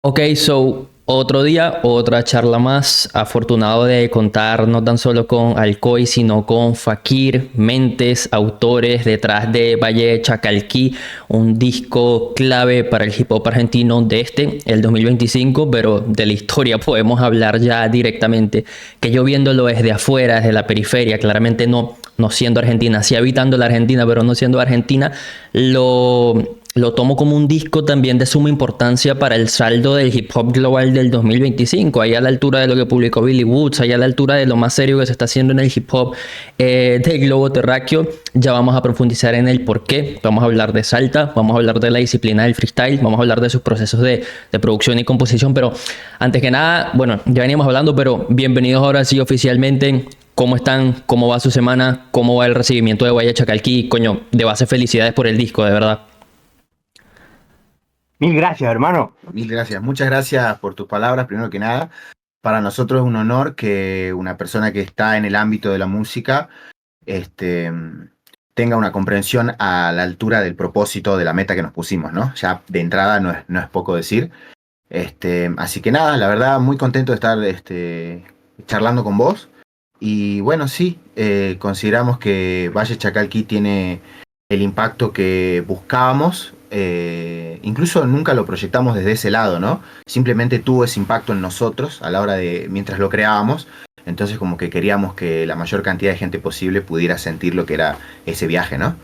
Ok, so otro día, otra charla más. Afortunado de contar no tan solo con Alcoy, sino con Fakir, mentes, autores detrás de Valle Chacalquí, un disco clave para el hip hop argentino de el 2025, pero de la historia podemos hablar ya directamente. Que yo viéndolo desde afuera, desde la periferia, claramente no siendo Argentina, sí habitando la Argentina, pero no siendo Argentina, lo tomo como un disco también de suma importancia para el saldo del hip hop global del 2025, ahí a la altura de lo que publicó Billy Woods, ahí a la altura de lo más serio que se está haciendo en el hip hop del globo terráqueo. Ya vamos a profundizar en el por qué, vamos a hablar de Salta, vamos a hablar de la disciplina del freestyle, vamos a hablar de sus procesos de producción y composición, pero antes que nada, bueno, ya veníamos hablando, pero bienvenidos ahora sí oficialmente. ¿Cómo están? ¿Cómo va su semana? ¿Cómo va el recibimiento de Guaya Chacalquí? Coño, de base felicidades por el disco, de verdad. Mil gracias, hermano. Mil gracias. Muchas gracias por tus palabras, primero que nada. Para nosotros es un honor que una persona que está en el ámbito de la música este, tenga una comprensión a la altura del propósito de la meta que nos pusimos, ¿no? Ya de entrada no es poco decir. Así que nada, la verdad, muy contento de estar charlando con vos. Y bueno, sí, consideramos que Valle Chacalquí tiene el impacto que buscábamos. Incluso nunca lo proyectamos desde ese lado, ¿no? Simplemente tuvo ese impacto en nosotros a la hora de, mientras lo creábamos. Entonces como que queríamos que la mayor cantidad de gente posible pudiera sentir lo que era ese viaje, ¿no? De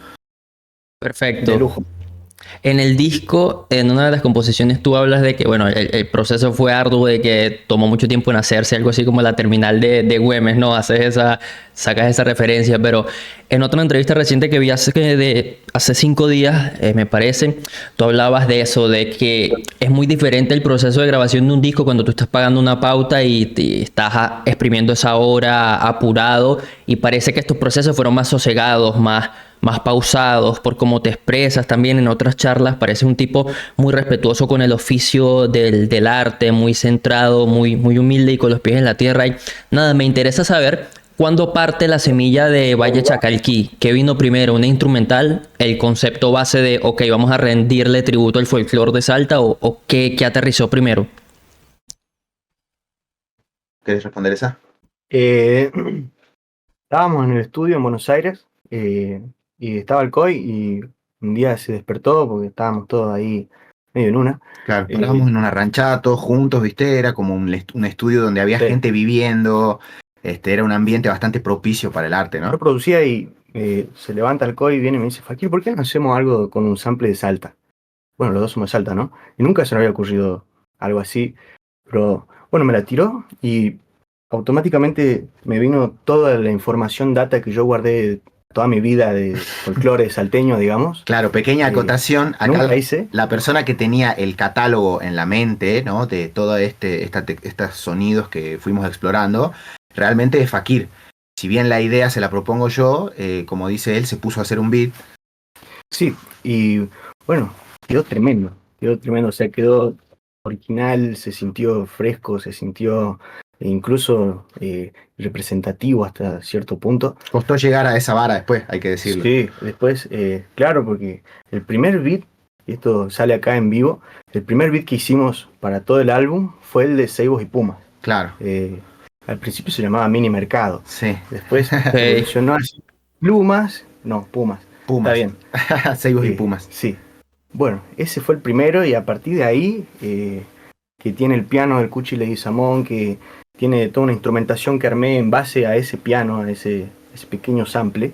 Perfecto. lujo. En el disco, en una de las composiciones, tú hablas de que, bueno, el proceso fue arduo, de que tomó mucho tiempo en hacerse, algo así como la terminal de Güemes, ¿no? Sacas esa referencia, pero en otra entrevista reciente que vi hace 5 días, me parece, tú hablabas de eso, de que es muy diferente el proceso de grabación de un disco cuando tú estás pagando una pauta y estás exprimiendo esa hora apurado, y parece que estos procesos fueron más sosegados, más pausados, por cómo te expresas también en otras charlas. Parece un tipo muy respetuoso con el oficio del arte, muy centrado, muy humilde y con los pies en la tierra. Y nada, me interesa saber cuándo parte la semilla de Valle Chacalquí. ¿Qué vino primero? ¿Una instrumental? ¿El concepto base de, ok, vamos a rendirle tributo al folclore de Salta? ¿O qué aterrizó primero? ¿Querés responder esa? Eh, Estábamos en el estudio en Buenos Aires y estaba el COI y un día se despertó porque estábamos todos ahí medio en una. Claro, parábamos en una ranchada todos juntos, ¿viste? Era como un estudio donde había Sí. gente viviendo, era un ambiente bastante propicio para el arte, Yo ¿no? producía y se levanta el COI y viene y me dice, Fakir, ¿por qué no hacemos algo con un sample de Salta? Bueno, los dos somos de Salta, ¿no? Y nunca se nos había ocurrido algo así, pero bueno, me la tiró y automáticamente me vino toda la información, data que yo guardé toda mi vida de folclore salteño, digamos. Claro, pequeña acotación, acá Nunca hice. la persona que tenía el catálogo en la mente, ¿no? De todos estos sonidos que fuimos explorando, realmente es Fakir. Si bien la idea se la propongo yo, como dice él, se puso a hacer un beat. Sí, y bueno, quedó tremendo, o sea, quedó original, se sintió fresco, se sintió incluso representativo hasta cierto punto. Costó llegar a esa vara después, hay que decirlo. Sí, después, claro, porque el primer beat, y esto sale acá en vivo, el primer beat que hicimos para todo el álbum fue el de Seibos y Pumas. Claro. Al principio se llamaba Mini Mercado. Sí. Después evolucionó así. Pumas. Está bien. Seibos y Pumas. Sí. Bueno, ese fue el primero y a partir de ahí, que tiene el piano del Cuchi Leguizamón, que tiene toda una instrumentación que armé en base a ese piano, a ese pequeño sample,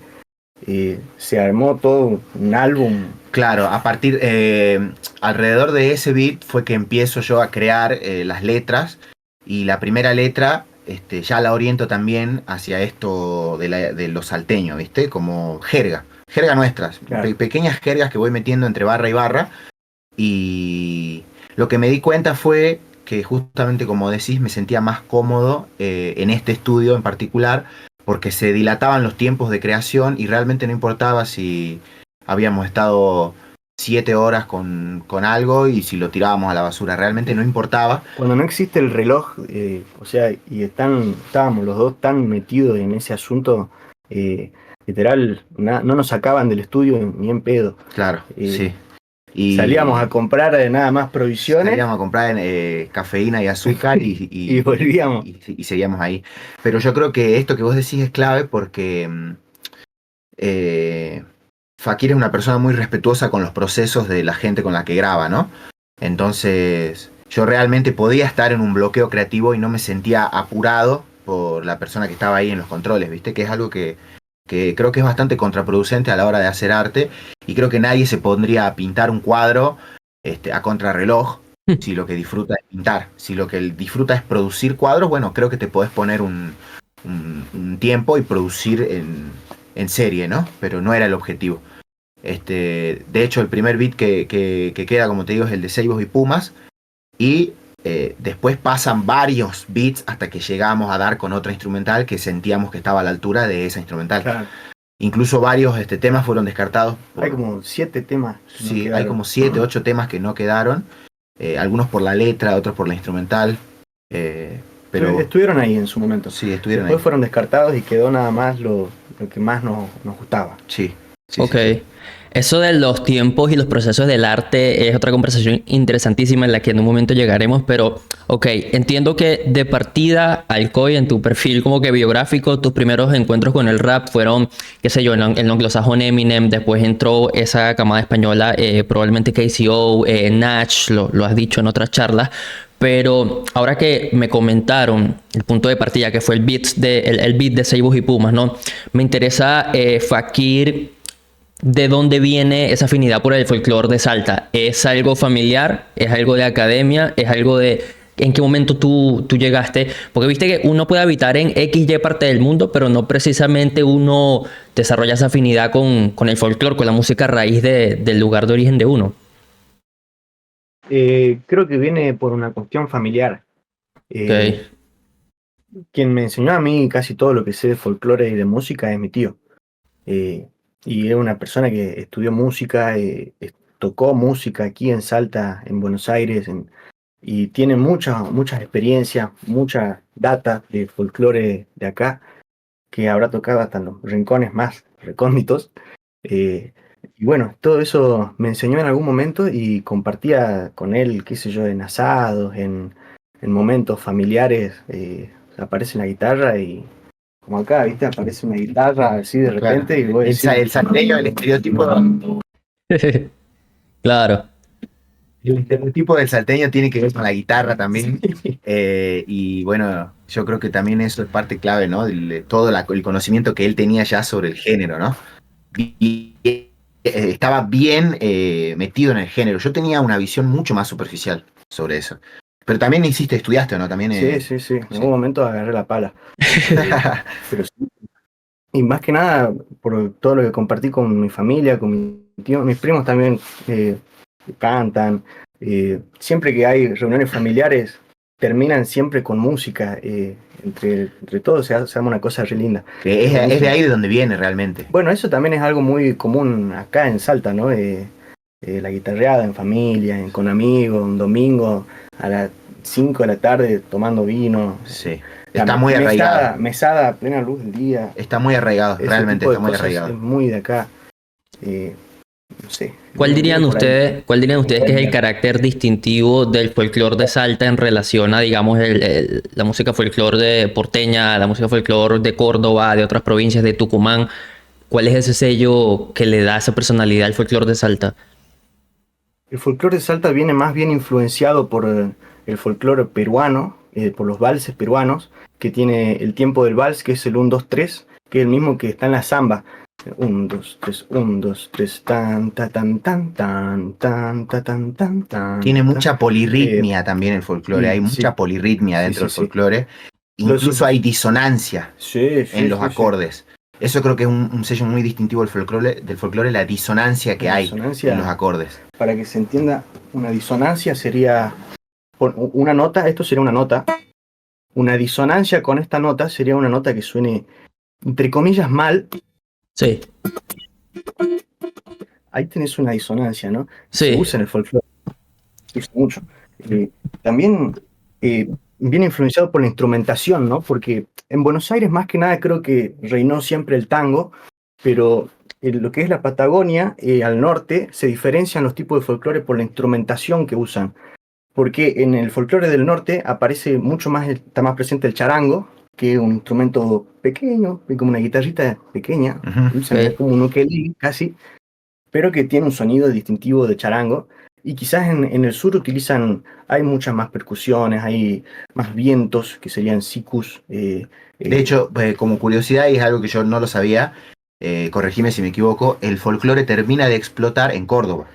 se armó todo un álbum. Claro, a partir, alrededor de ese beat fue que empiezo yo a crear las letras, y la primera letra ya la oriento también hacia esto de los salteños, ¿viste? Como jerga nuestras, Claro. pequeñas jergas que voy metiendo entre barra y barra, y lo que me di cuenta fue que justamente, como decís, me sentía más cómodo en este estudio en particular, porque se dilataban los tiempos de creación y realmente no importaba si habíamos estado 7 horas con algo y si lo tirábamos a la basura, realmente no importaba. Cuando no existe el reloj, o sea, y estábamos los dos tan metidos en ese asunto, literal, no nos sacaban del estudio ni en pedo. Claro, sí. Y salíamos a comprar nada más provisiones. Salíamos a comprar cafeína y azúcar y volvíamos. Y seguíamos ahí. Pero yo creo que esto que vos decís es clave porque Fakir es una persona muy respetuosa con los procesos de la gente con la que graba, ¿no? Entonces, yo realmente podía estar en un bloqueo creativo y no me sentía apurado por la persona que estaba ahí en los controles, ¿viste? Que es algo que creo que es bastante contraproducente a la hora de hacer arte, y creo que nadie se pondría a pintar un cuadro a contrarreloj si lo que disfruta es pintar. Si lo que disfruta es producir cuadros, bueno, creo que te podés poner un tiempo y producir en serie, ¿no? Pero no era el objetivo. De hecho, el primer beat que queda, como te digo, es el de Seibos y Pumas, y después pasan varios beats hasta que llegamos a dar con otra instrumental que sentíamos que estaba a la altura de esa instrumental. Claro. Incluso varios temas fueron descartados. Hay como 7 temas. Sí, hay como 7, 8 temas que no quedaron. Algunos por la letra, otros por la instrumental. Pero estuvieron ahí en su momento. Sí, estuvieron Después ahí. fueron descartados y quedó nada más lo que más nos gustaba. Sí. Ok. Sí. Eso de los tiempos y los procesos del arte es otra conversación interesantísima en la que en un momento llegaremos, pero ok, entiendo que de partida, Alcoy, en tu perfil como que biográfico, tus primeros encuentros con el rap fueron, qué sé yo, el anglosajón Eminem, después entró esa camada española, probablemente KCO, Nach, lo has dicho en otras charlas, pero ahora que me comentaron el punto de partida, que fue el beat de Seibos y Pumas, ¿no? Me interesa Fakir. ¿De dónde viene esa afinidad por el folclore de Salta? ¿Es algo familiar? ¿Es algo de academia? ¿Es algo de en qué momento tú llegaste? Porque viste que uno puede habitar en XY parte del mundo, pero no precisamente uno desarrolla esa afinidad con el folclore, con la música raíz del lugar de origen de uno. Creo que viene por una cuestión familiar. Okay. Quien me enseñó a mí casi todo lo que sé de folclore y de música es mi tío. Y es una persona que estudió música, tocó música aquí en Salta, en Buenos Aires, y tiene muchas experiencias, mucha data de folclore de acá, que habrá tocado hasta en los rincones más recónditos. Y bueno, todo eso me enseñó en algún momento y compartía con él, qué sé yo, en asados, en momentos familiares, aparece la guitarra y como acá, ¿viste? Aparece una guitarra así de repente, claro. Y vos decís, el salteño, el estereotipo. Claro. El estereotipo del salteño tiene que ver con la guitarra también. Sí. Y bueno, yo creo que también eso es parte clave, ¿no? De todo el conocimiento que él tenía ya sobre el género, ¿no? Y estaba bien metido en el género. Yo tenía una visión mucho más superficial sobre eso. Pero también estudiaste, ¿no? También, sí. En algún momento agarré la pala. Pero sí. Y más que nada, por todo lo que compartí con mi familia, con mi tío, mis primos también cantan. Siempre que hay reuniones familiares, terminan siempre con música. Entre todos se arma una cosa re linda. Es de ahí de donde viene realmente. Bueno, eso también es algo muy común acá en Salta, ¿no? La guitarreada en familia, con amigos, un domingo a las 5 de la tarde tomando vino. Sí. Está muy arraigado. Mesada a plena luz del día. Está muy arraigado, realmente está muy arraigado. Es muy de acá. No sé. ¿Cuál dirían ustedes que es el carácter distintivo del folclore de Salta en relación a, digamos, la música folclore de porteña, la música folclore de Córdoba, de otras provincias, de Tucumán? ¿Cuál es ese sello que le da esa personalidad al folclore de Salta? El folclore de Salta viene más bien influenciado por el folclore peruano, por los valses peruanos, que tiene el tiempo del vals, que es el 1-2-3, que es el mismo que está en la samba. 1-2-3, 1-2-3, tan, tan, tan, tan, tan, tan, tan, tan. Tiene mucha polirritmia también el folclore, hay mucha polirritmia dentro del folclore. Incluso hay disonancia en los acordes. Eso creo que es un sello muy distintivo del folclore, la disonancia que hay en los acordes. Para que se entienda, una disonancia sería una nota, esto sería una nota. Una disonancia con esta nota sería una nota que suene, entre comillas, mal. Sí. Ahí tenés una disonancia, ¿no? Sí. Se usa en el folclore. Se usa mucho. También viene influenciado por la instrumentación, ¿no? Porque en Buenos Aires, más que nada, creo que reinó siempre el tango, pero lo que es la Patagonia, al norte, se diferencian los tipos de folclore por la instrumentación que usan. Porque en el folclore del norte aparece mucho más, está más presente el charango, que es un instrumento pequeño, como una guitarrita pequeña, Ujú. es como un ukelele casi, pero que tiene un sonido distintivo de charango. Y quizás en el sur hay muchas más percusiones, hay más vientos, que serían sikus. De hecho, como curiosidad, y es algo que yo no lo sabía, corregime si me equivoco, el folclore termina de explotar en Córdoba,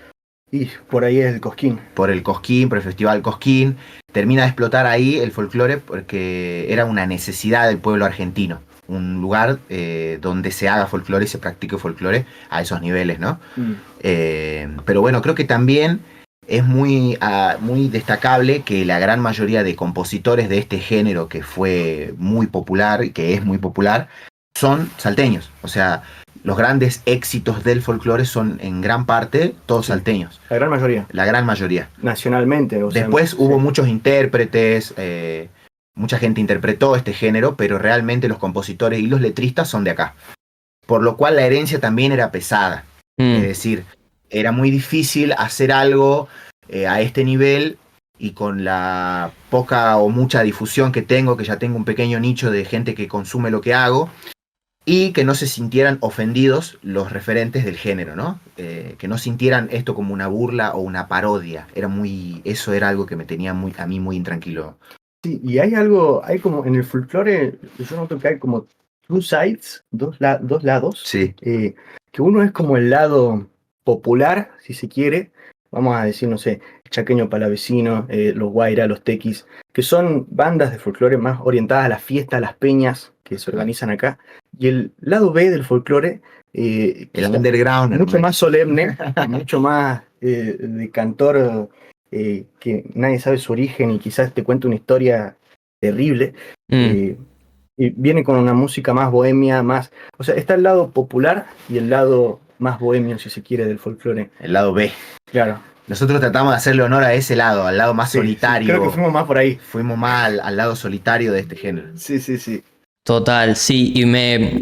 y por ahí es el cosquín. por el Cosquín, por el Festival Cosquín. Termina de explotar ahí el folclore porque era una necesidad del pueblo argentino, un lugar donde se haga folclore y se practique folclore a esos niveles, ¿no? Pero bueno, creo que también es muy destacable que la gran mayoría de compositores de este género que fue muy popular y que es muy popular son salteños. O sea, los grandes éxitos del folclore son en gran parte todos Sí. salteños, La gran mayoría. la gran mayoría. Nacionalmente. O sea, Después sí. hubo muchos intérpretes, mucha gente interpretó este género, pero realmente los compositores y los letristas son de acá. Por lo cual la herencia también era pesada. Es decir, era muy difícil hacer algo a este nivel y con la poca o mucha difusión que tengo, que ya tengo un pequeño nicho de gente que consume lo que hago, y que no se sintieran ofendidos los referentes del género, ¿no? Que no sintieran esto como una burla o una parodia. Eso era algo que me tenía a mí muy intranquilo. Sí, y hay como en el folclore, yo noto que hay como two sides, dos lados, Sí. que uno es como el lado popular, si se quiere, vamos a decir, no sé, Chaqueño Palavecino, los Guaira, los Tequis, que son bandas de folclore más orientadas a las fiestas, a las peñas que se organizan acá, y el lado B del folclore, que El es underground. mucho hermano. más solemne, mucho más de cantor que nadie sabe su origen y quizás te cuente una historia terrible. Y viene con una música más bohemia, más... O sea, está el lado popular y el lado más bohemio, si se quiere, del folclore. El lado B. Claro. Nosotros tratamos de hacerle honor a ese lado, al lado más Sí, solitario. sí, creo que fuimos más por ahí. Fuimos más al lado solitario de este género. Sí, sí, sí. Total, sí, y me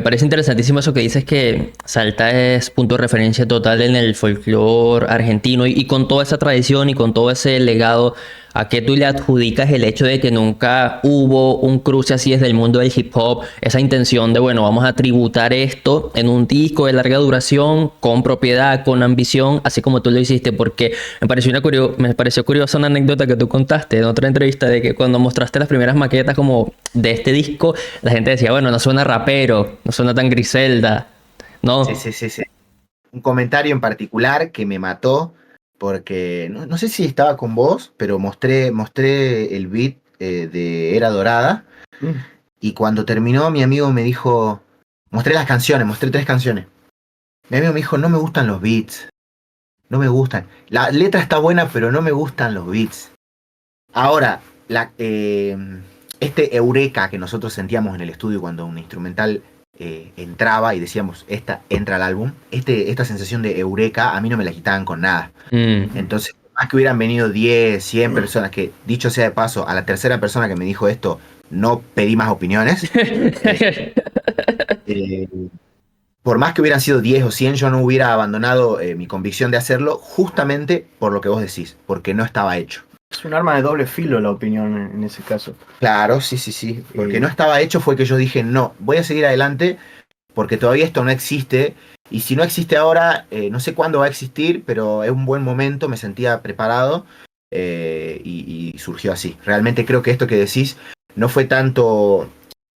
parece interesantísimo eso que dices que Salta es punto de referencia total en el folclore argentino y con toda esa tradición y con todo ese legado, ¿a qué tú le adjudicas el hecho de que nunca hubo un cruce así desde el mundo del hip hop, esa intención de, bueno, vamos a tributar esto en un disco de larga duración, con propiedad, con ambición, así como tú lo hiciste? Porque me pareció curiosa una anécdota que tú contaste en otra entrevista de que cuando mostraste las primeras maquetas como de este disco, la gente decía, bueno, no suena rapero, no suena tan Griselda, ¿no? Sí. Un comentario en particular que me mató, porque no sé si estaba con vos, pero mostré el beat de Era Dorada, y cuando terminó mi amigo me dijo, mostré 3 canciones. Mi amigo me dijo, no me gustan los beats, no me gustan. La letra está buena, pero no me gustan los beats. Ahora, este eureka que nosotros sentíamos en el estudio cuando un instrumental entraba y decíamos, esta entra al álbum, esta sensación de eureka a mí no me la quitaban con nada. Entonces, más que hubieran venido 10, 100 personas, que dicho sea de paso, a la tercera persona que me dijo esto, no pedí más opiniones. Por más que hubieran sido 10 o 100, yo no hubiera abandonado mi convicción de hacerlo, justamente por lo que vos decís, porque no estaba hecho. Es un arma de doble filo la opinión en ese caso. Claro, sí. Porque no estaba hecho fue que yo dije, no, voy a seguir adelante porque todavía esto no existe. Y si no existe ahora, no sé cuándo va a existir, pero es un buen momento, me sentía preparado y surgió así. Realmente creo que esto que decís no fue tanto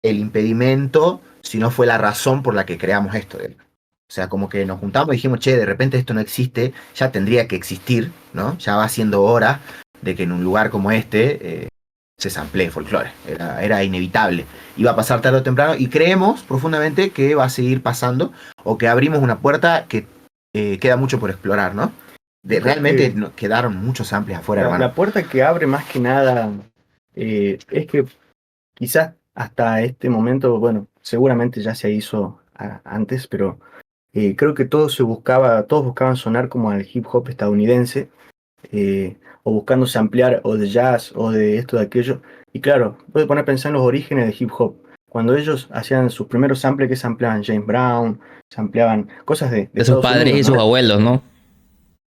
el impedimento, sino fue la razón por la que creamos esto. O sea, como que nos juntamos y dijimos, che, de repente esto no existe, ya tendría que existir, ¿no? Ya va siendo hora de que en un lugar como este se samplee folclore. Era inevitable. Iba a pasar tarde o temprano y creemos profundamente que va a seguir pasando o que abrimos una puerta que queda mucho por explorar, ¿no? Realmente quedaron muchos samples afuera, hermano. La puerta que abre más que nada es que quizás hasta este momento, bueno, seguramente ya se hizo antes, pero creo que todos buscaban sonar como al hip hop estadounidense, o buscándose ampliar o de jazz o de esto, de aquello. Y claro, puede poner a pensar en los orígenes de hip hop. cuando ellos hacían sus primeros samples, que sampleaban James Brown, sampleaban cosas de De sus Estados padres Unidos, y sus ¿no? abuelos, ¿no?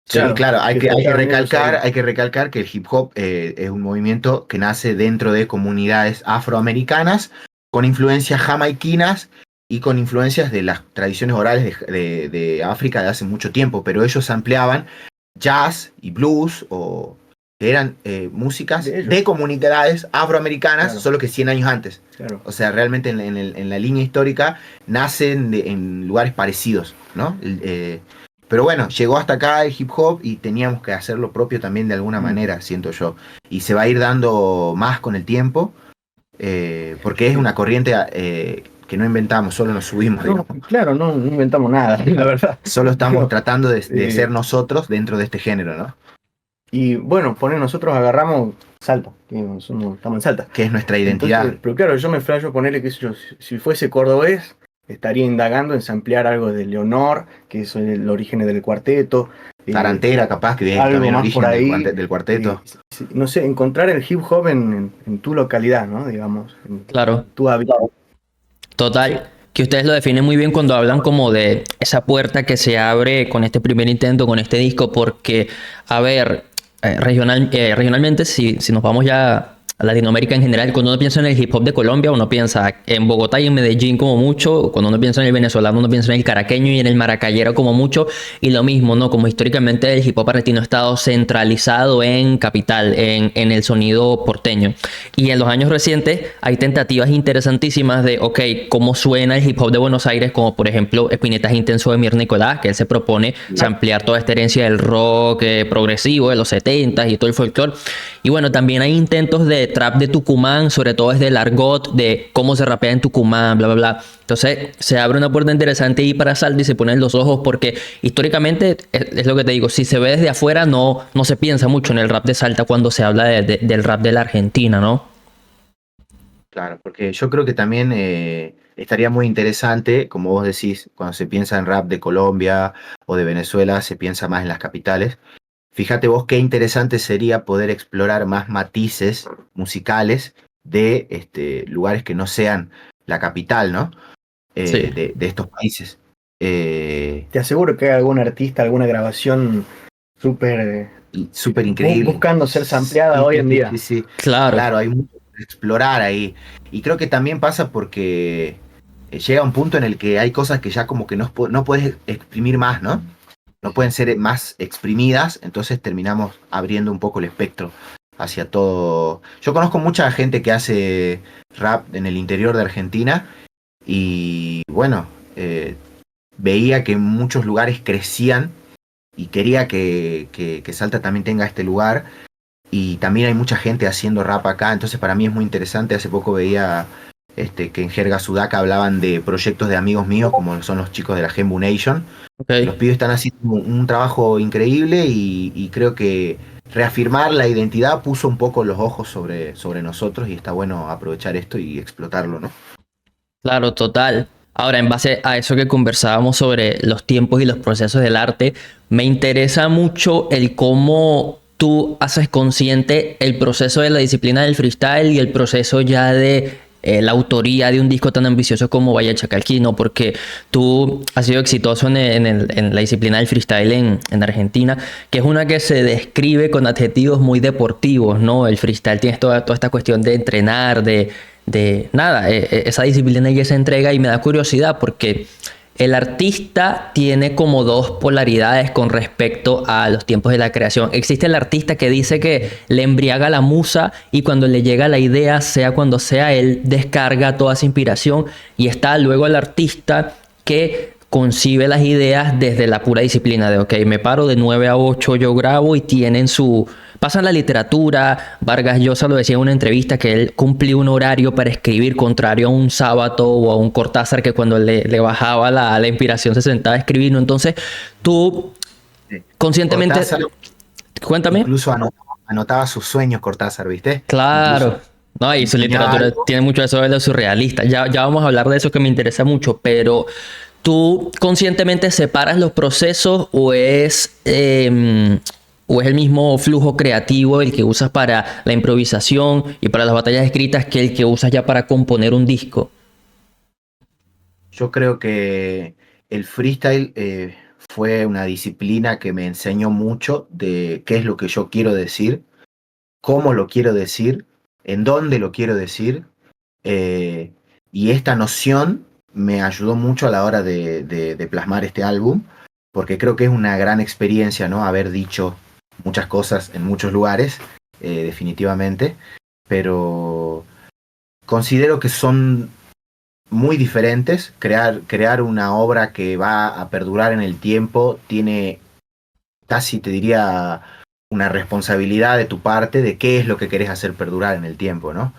Sí, claro, hay que tocaban ellos recalcar, ahí. hay que recalcar que el hip hop es un movimiento que nace dentro de comunidades afroamericanas con influencias jamaiquinas y con influencias de las tradiciones orales de África de hace mucho tiempo, pero ellos ampliaban jazz y blues o que eran músicas De ellos. de comunidades afroamericanas, Claro. solo que 100 años antes. Claro. O sea, realmente en la línea histórica nacen en lugares parecidos, ¿no? Pero bueno, llegó hasta acá el hip hop y teníamos que hacer lo propio también de alguna manera, siento yo. Y se va a ir dando más con el tiempo, porque es una corriente que no inventamos, solo nos subimos, No, digamos. claro, no inventamos nada, la verdad. Solo estamos tratando de Eh, ser nosotros dentro de este género, ¿no? Y bueno, nosotros agarramos Salta, que estamos en Salta. Que es nuestra identidad. Entonces, pero claro, yo me flasho ponerle que si fuese cordobés, estaría indagando en samplear algo de Leonor, que es el origen del cuarteto. Tarantera, capaz, que es algo también el más por origen ahí. del cuarteto. No sé, encontrar el hip hop en tu localidad, ¿no? Digamos, en Claro. tu hábitat. Total, que ustedes lo definen muy bien cuando hablan como de esa puerta que se abre con este primer intento, con este disco, porque, a ver, regionalmente, si nos vamos ya a Latinoamérica en general, cuando uno piensa en el hip hop de Colombia, uno piensa en Bogotá y en Medellín como mucho, cuando uno piensa en el venezolano, uno piensa en el caraqueño y en el maracayero como mucho, y lo mismo, ¿no? Como históricamente el hip hop argentino ha estado centralizado en capital, en el sonido porteño. Y en los años recientes hay tentativas interesantísimas de, ok, cómo suena el hip hop de Buenos Aires, como por ejemplo Spinetta es Intenso de Mir Nicolás, que él se propone ampliar toda esta herencia del rock progresivo de los 70s y todo el folclore. Y bueno, también hay intentos de trap de Tucumán, sobre todo desde el argot, de cómo se rapea en Tucumán, bla, bla, bla. Entonces se abre una puerta interesante ahí para Salta y se ponen los ojos porque históricamente, es lo que te digo, si se ve desde afuera no se piensa mucho en el rap de Salta cuando se habla del rap de la Argentina, ¿no? Claro, porque yo creo que también estaría muy interesante, como vos decís, cuando se piensa en rap de Colombia o de Venezuela, se piensa más en las capitales. Fíjate vos qué interesante sería poder explorar más matices musicales de lugares que no sean la capital, ¿no? Sí. De estos países. Te aseguro que hay algún artista, alguna grabación súper Súper increíble. buscando ser sampleada hoy en día. Sí, sí. Claro. Claro, hay mucho que explorar ahí. Y creo que también pasa porque llega un punto en el que hay cosas que ya como que no puedes exprimir más, ¿no? No pueden ser más exprimidas, entonces terminamos abriendo un poco el espectro hacia todo. Yo conozco mucha gente que hace rap en el interior de Argentina y bueno, veía que en muchos lugares crecían y quería que Salta también tenga este lugar. Y también hay mucha gente haciendo rap acá, entonces para mí es muy interesante. Hace poco veía que en Jerga Sudaca hablaban de proyectos de amigos míos, como son los chicos de la Gembu Nation. Okay. Los pibes están haciendo un trabajo increíble y creo que reafirmar la identidad puso un poco los ojos sobre nosotros y está bueno aprovechar esto y explotarlo, ¿no? Claro, total. Ahora, en base a eso que conversábamos sobre los tiempos y los procesos del arte, me interesa mucho el cómo tú haces consciente el proceso de la disciplina del freestyle y el proceso ya de la autoría de un disco tan ambicioso como Valle Chacalquí, ¿no? Porque tú has sido exitoso en la disciplina del freestyle en Argentina, que es una que se describe con adjetivos muy deportivos, ¿no? El freestyle tiene toda esta cuestión de entrenar, de nada, esa disciplina y esa entrega, y me da curiosidad porque el artista tiene como dos polaridades con respecto a los tiempos de la creación. Existe el artista que dice que le embriaga la musa y cuando le llega la idea, sea cuando sea, él descarga toda esa inspiración, y está luego el artista que concibe las ideas desde la pura disciplina de, ok, me paro de 9 a 8, yo grabo, y tienen pasan la literatura. Vargas Llosa lo decía en una entrevista que él cumplía un horario para escribir, contrario a un Sábato o a un Cortázar que cuando le bajaba la inspiración se sentaba a escribir, ¿no? Entonces tú conscientemente... Cortázar, cuéntame. Incluso anotaba sus sueños Cortázar, ¿viste? Claro. Incluso, No, y su literatura tiene mucho de eso de lo surrealista. Ya vamos a hablar de eso, que me interesa mucho, pero ¿tú conscientemente separas los procesos o es el mismo flujo creativo el que usas para la improvisación y para las batallas escritas que el que usas ya para componer un disco? Yo creo que el freestyle fue una disciplina que me enseñó mucho de qué es lo que yo quiero decir, cómo lo quiero decir, en dónde lo quiero decir. Y esta noción me ayudó mucho a la hora de plasmar este álbum, porque creo que es una gran experiencia, ¿no? Haber dicho muchas cosas en muchos lugares, definitivamente, pero considero que son muy diferentes. Crear una obra que va a perdurar en el tiempo tiene casi, te diría, una responsabilidad de tu parte de qué es lo que querés hacer perdurar en el tiempo, ¿no?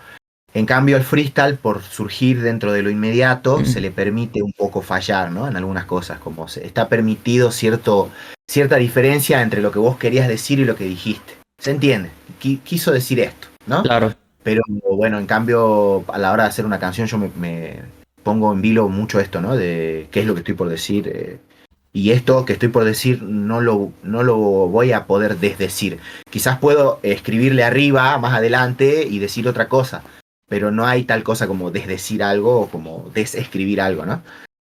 En cambio, el freestyle, por surgir dentro de lo inmediato, se le permite un poco fallar, ¿no? En algunas cosas, como está permitido cierta diferencia entre lo que vos querías decir y lo que dijiste. ¿Se entiende? Quiso decir esto, ¿no? Claro. Pero bueno, en cambio, a la hora de hacer una canción, yo me pongo en vilo mucho esto, ¿no? De qué es lo que estoy por decir. Y esto que estoy por decir no lo voy a poder desdecir. Quizás puedo escribirle arriba, más adelante, y decir otra cosa. Pero no hay tal cosa como desdecir algo o como desescribir algo, ¿no?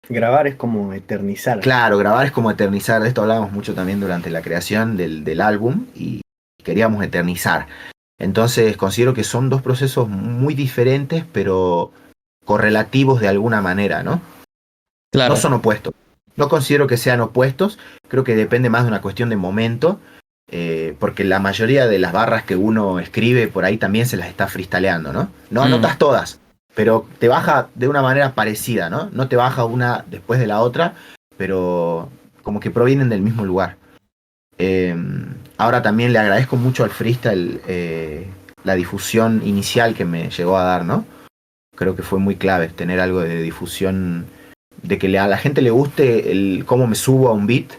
Grabar es como eternizar. Claro, grabar es como eternizar. De esto hablábamos mucho también durante la creación del álbum y queríamos eternizar. Entonces considero que son dos procesos muy diferentes, pero correlativos de alguna manera, ¿no? Claro. No son opuestos. No considero que sean opuestos. Creo que depende más de una cuestión de momento. Porque la mayoría de las barras que uno escribe por ahí también se las está freestyleando, ¿no? No anotas todas, pero te baja de una manera parecida, ¿no? No te baja una después de la otra, pero como que provienen del mismo lugar. Ahora también le agradezco mucho al freestyle la difusión inicial que me llegó a dar, ¿no? Creo que fue muy clave tener algo de difusión, de que a la gente le guste cómo me subo a un beat.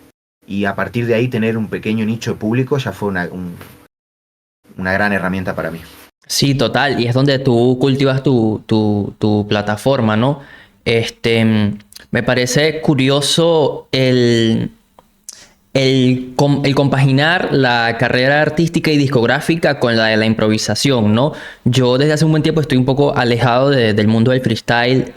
Y a partir de ahí tener un pequeño nicho de público ya fue una gran herramienta para mí. Sí, total. Y es donde tú cultivas tu plataforma, ¿no? Me parece curioso el compaginar la carrera artística y discográfica con la de la improvisación, ¿no? Yo desde hace un buen tiempo estoy un poco alejado del mundo del freestyle,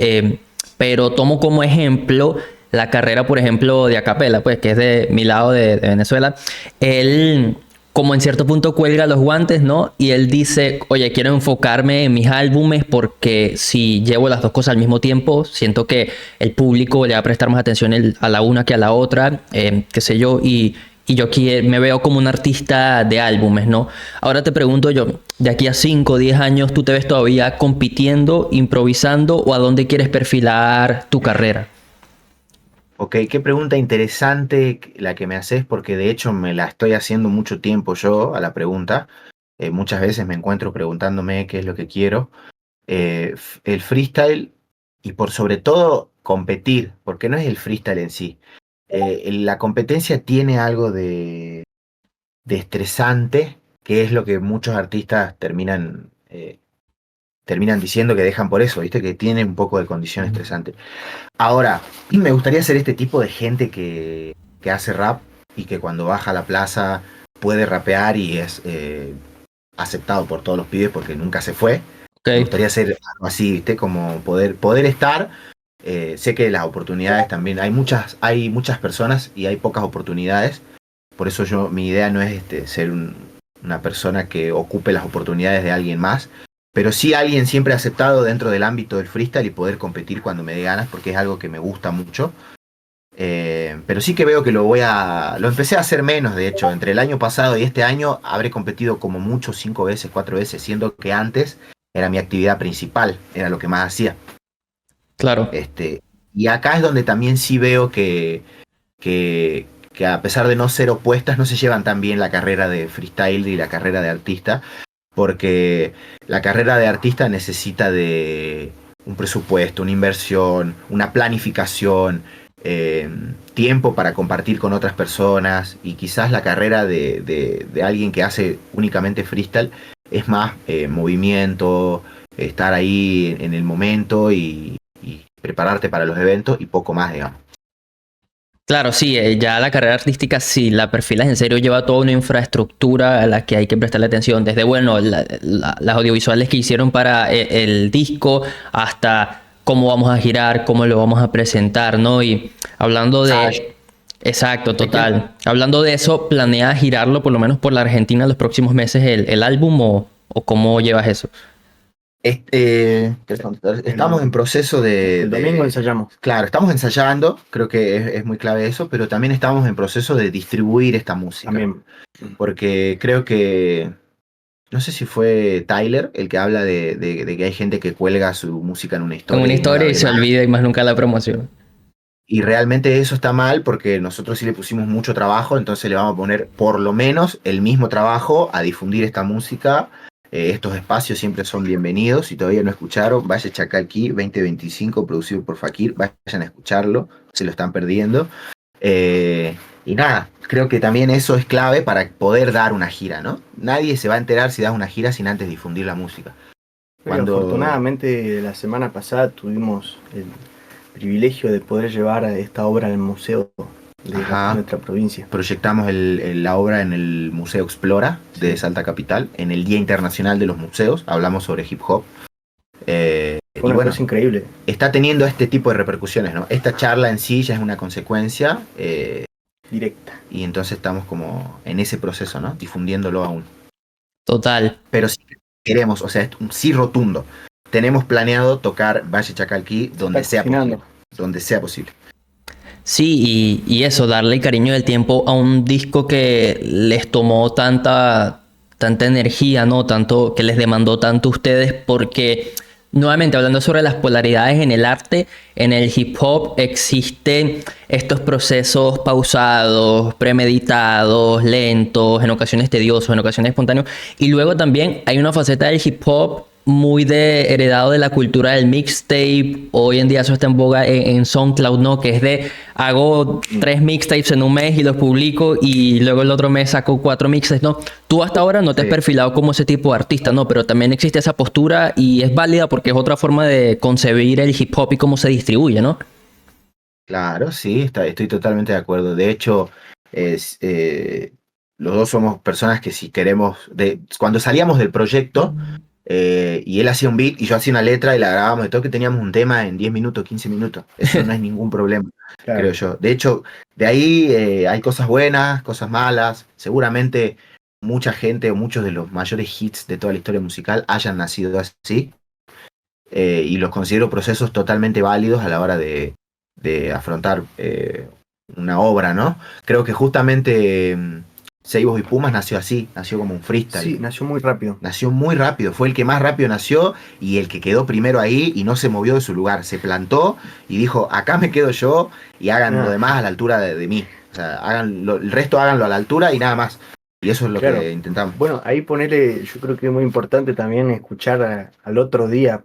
pero tomo como ejemplo la carrera, por ejemplo, de Acapela, pues, que es de mi lado de Venezuela. Él, como en cierto punto, cuelga los guantes, ¿no? Y él dice, oye, quiero enfocarme en mis álbumes porque si llevo las dos cosas al mismo tiempo, siento que el público le va a prestar más atención a la una que a la otra, qué sé yo, y yo aquí me veo como un artista de álbumes, ¿no? Ahora te pregunto yo, de aquí a 5 o 10 años, ¿tú te ves todavía compitiendo, improvisando o a dónde quieres perfilar tu carrera? Ok, qué pregunta interesante la que me haces, porque de hecho me la estoy haciendo mucho tiempo yo a la pregunta. Muchas veces me encuentro preguntándome qué es lo que quiero. El freestyle y por sobre todo competir, porque no es el freestyle en sí. La competencia tiene algo de estresante, que es lo que muchos artistas terminan diciendo que dejan por eso, ¿viste? Que tiene un poco de condición estresante. Ahora, me gustaría ser este tipo de gente que hace rap y que cuando baja a la plaza puede rapear y es aceptado por todos los pibes porque nunca se fue. Okay. Me gustaría ser algo así, ¿viste? Como poder estar. Sé que las oportunidades también, hay muchas personas y hay pocas oportunidades. Por eso mi idea no es ser una persona que ocupe las oportunidades de alguien más, pero sí alguien siempre aceptado dentro del ámbito del freestyle y poder competir cuando me dé ganas, porque es algo que me gusta mucho. Pero sí que veo que lo empecé a hacer menos, de hecho. Entre el año pasado y este año habré competido como mucho 5 veces, 4 veces, siendo que antes era mi actividad principal, era lo que más hacía. Claro. Y acá es donde también sí veo que a pesar de no ser opuestas, no se llevan tan bien la carrera de freestyle y la carrera de artista, porque la carrera de artista necesita de un presupuesto, una inversión, una planificación, tiempo para compartir con otras personas, y quizás la carrera de alguien que hace únicamente freestyle es más movimiento, estar ahí en el momento y prepararte para los eventos y poco más, digamos. Claro, sí, ya la carrera artística, si la perfilas en serio, lleva toda una infraestructura a la que hay que prestarle atención. Desde, bueno, las audiovisuales que hicieron para el disco hasta cómo vamos a girar, cómo lo vamos a presentar, ¿no? Y hablando de... Exacto, total. Hablando de eso, ¿planeas girarlo por lo menos por la Argentina en los próximos meses el álbum o cómo llevas eso? Estamos en proceso de... El domingo ensayamos. Claro, estamos ensayando, creo que es muy clave eso, pero también estamos en proceso de distribuir esta música. También. Porque creo que, no sé si fue Tyler el que habla de que hay gente que cuelga su música en una historia. En una historia no y la se ve más. olvida y más nunca la promociona. Y realmente eso está mal porque nosotros sí le pusimos mucho trabajo, entonces le vamos a poner por lo menos el mismo trabajo a difundir esta música. Estos espacios siempre son bienvenidos. Si todavía no escucharon, vaya Chacalquí 2025, producido por Fakir, vayan a escucharlo, se lo están perdiendo. Y nada, creo que también eso es clave para poder dar una gira, ¿no? Nadie se va a enterar si das una gira sin antes difundir la música. Afortunadamente la semana pasada tuvimos el privilegio de poder llevar a esta obra al museo de nuestra provincia. Proyectamos la obra en el Museo Explora de Salta Capital, en el Día Internacional de los Museos, hablamos sobre hip hop. Fue una cosa increíble. Está teniendo este tipo de repercusiones, ¿no? Esta charla en sí ya es una consecuencia directa. Y entonces estamos como en ese proceso, ¿no? Difundiéndolo aún. Total. Pero sí queremos, o sea, es un sí rotundo. Tenemos planeado tocar Valle Chacalquí donde sea posible. Donde sea posible. Sí, y eso, darle cariño del tiempo a un disco que les tomó tanta energía, ¿no? Tanto, que les demandó tanto a ustedes, porque nuevamente hablando sobre las polaridades en el arte, en el hip hop existen estos procesos pausados, premeditados, lentos, en ocasiones tediosos, en ocasiones espontáneos, y luego también hay una faceta del hip hop muy heredado de la cultura del mixtape. Hoy en día eso está en boga en SoundCloud, ¿no? Que es de hago 3 mixtapes en un mes y los publico y luego el otro mes saco 4 mixtapes, ¿no? Tú hasta ahora no te has perfilado como ese tipo de artista, ¿no? Pero también existe esa postura y es válida porque es otra forma de concebir el hip hop y cómo se distribuye, ¿no? Claro, sí, estoy totalmente de acuerdo. De hecho, los dos somos personas que si queremos... cuando salíamos del proyecto... y él hacía un beat y yo hacía una letra y la grabábamos de todo, que teníamos un tema en 10 minutos, 15 minutos. Eso no es ningún problema, claro. Creo yo. De hecho, de ahí hay cosas buenas, cosas malas. Seguramente mucha gente o muchos de los mayores hits de toda la historia musical hayan nacido así. Y los considero procesos totalmente válidos a la hora de afrontar una obra, ¿no? Creo que justamente... Seibos y Pumas nació así, nació como un freestyle. Sí, nació muy rápido. Nació muy rápido, fue el que más rápido nació y el que quedó primero ahí y no se movió de su lugar. Se plantó y dijo, acá me quedo yo y hagan lo demás a la altura de mí. O sea, el resto háganlo a la altura y nada más. Y eso es lo que intentamos. Bueno, ahí ponerle, yo creo que es muy importante también escuchar al otro día.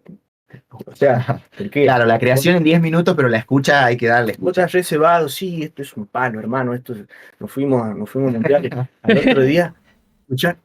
O sea, porque claro, la creación en 10 minutos, pero la escucha hay que darle. Vos estás reservado, sí, esto es un palo, hermano, nos fuimos mundiales. Al otro día, escuchar.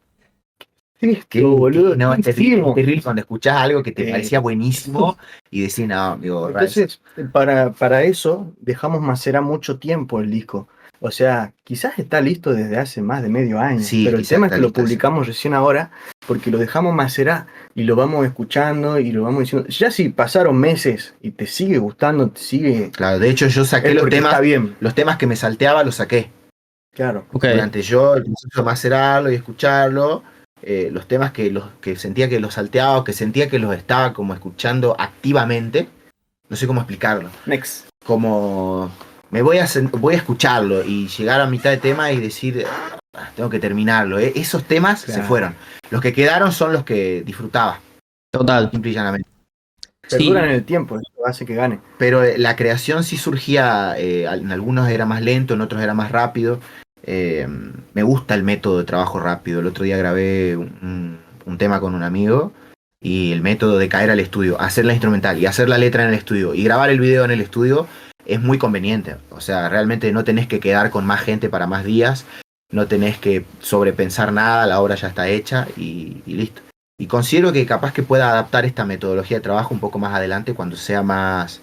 Boludo, no, es terrible cuando escuchás algo que te parecía buenísimo y decís, no, digo, entonces, para eso dejamos macerar mucho tiempo el disco. O sea, quizás está listo desde hace más de medio año, sí, pero el tema es que lo publicamos recién ahora porque lo dejamos macerar y lo vamos escuchando y lo vamos diciendo. Ya si pasaron meses y te sigue gustando, te sigue... Claro, de hecho yo saqué los temas que me salteaba, los saqué. Claro. Okay. Durante yo el proceso de macerarlo y escucharlo, los temas que sentía que los salteaba o que sentía que los estaba como escuchando activamente, no sé cómo explicarlo. Next. Como... voy a escucharlo y llegar a mitad de tema y decir, tengo que terminarlo. Esos temas se fueron. Los que quedaron son los que disfrutaba. Total. Simple y llanamente. Perduran en el tiempo, eso hace que gane. Pero la creación sí surgía, en algunos era más lento, en otros era más rápido. Me gusta el método de trabajo rápido. El otro día grabé un tema con un amigo y el método de caer al estudio, hacer la instrumental y hacer la letra en el estudio y grabar el video en el estudio es muy conveniente. O sea, realmente no tenés que quedar con más gente para más días, no tenés que sobrepensar nada, la obra ya está hecha y listo. Y considero que capaz que pueda adaptar esta metodología de trabajo un poco más adelante cuando sea más...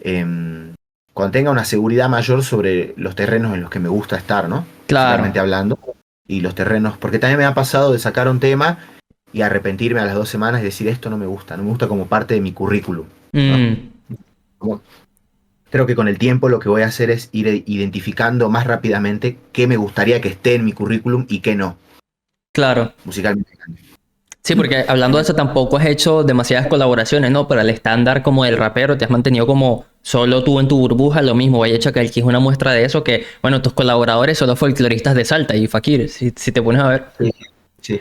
cuando tenga una seguridad mayor sobre los terrenos en los que me gusta estar, ¿no? Claro. Realmente hablando. Y los terrenos... Porque también me ha pasado de sacar un tema y arrepentirme a las 2 semanas y decir esto no me gusta como parte de mi currículum, ¿no? Creo que con el tiempo lo que voy a hacer es ir identificando más rápidamente qué me gustaría que esté en mi currículum y qué no, Claro. musicalmente. Sí, porque hablando de eso tampoco has hecho demasiadas colaboraciones, ¿no? Pero el estándar como el rapero te has mantenido como solo tú en tu burbuja, lo mismo. Valle Chacalqui es una muestra de eso que, bueno, tus colaboradores son los folcloristas de Salta y Fakir, si te pones a ver. Sí, sí.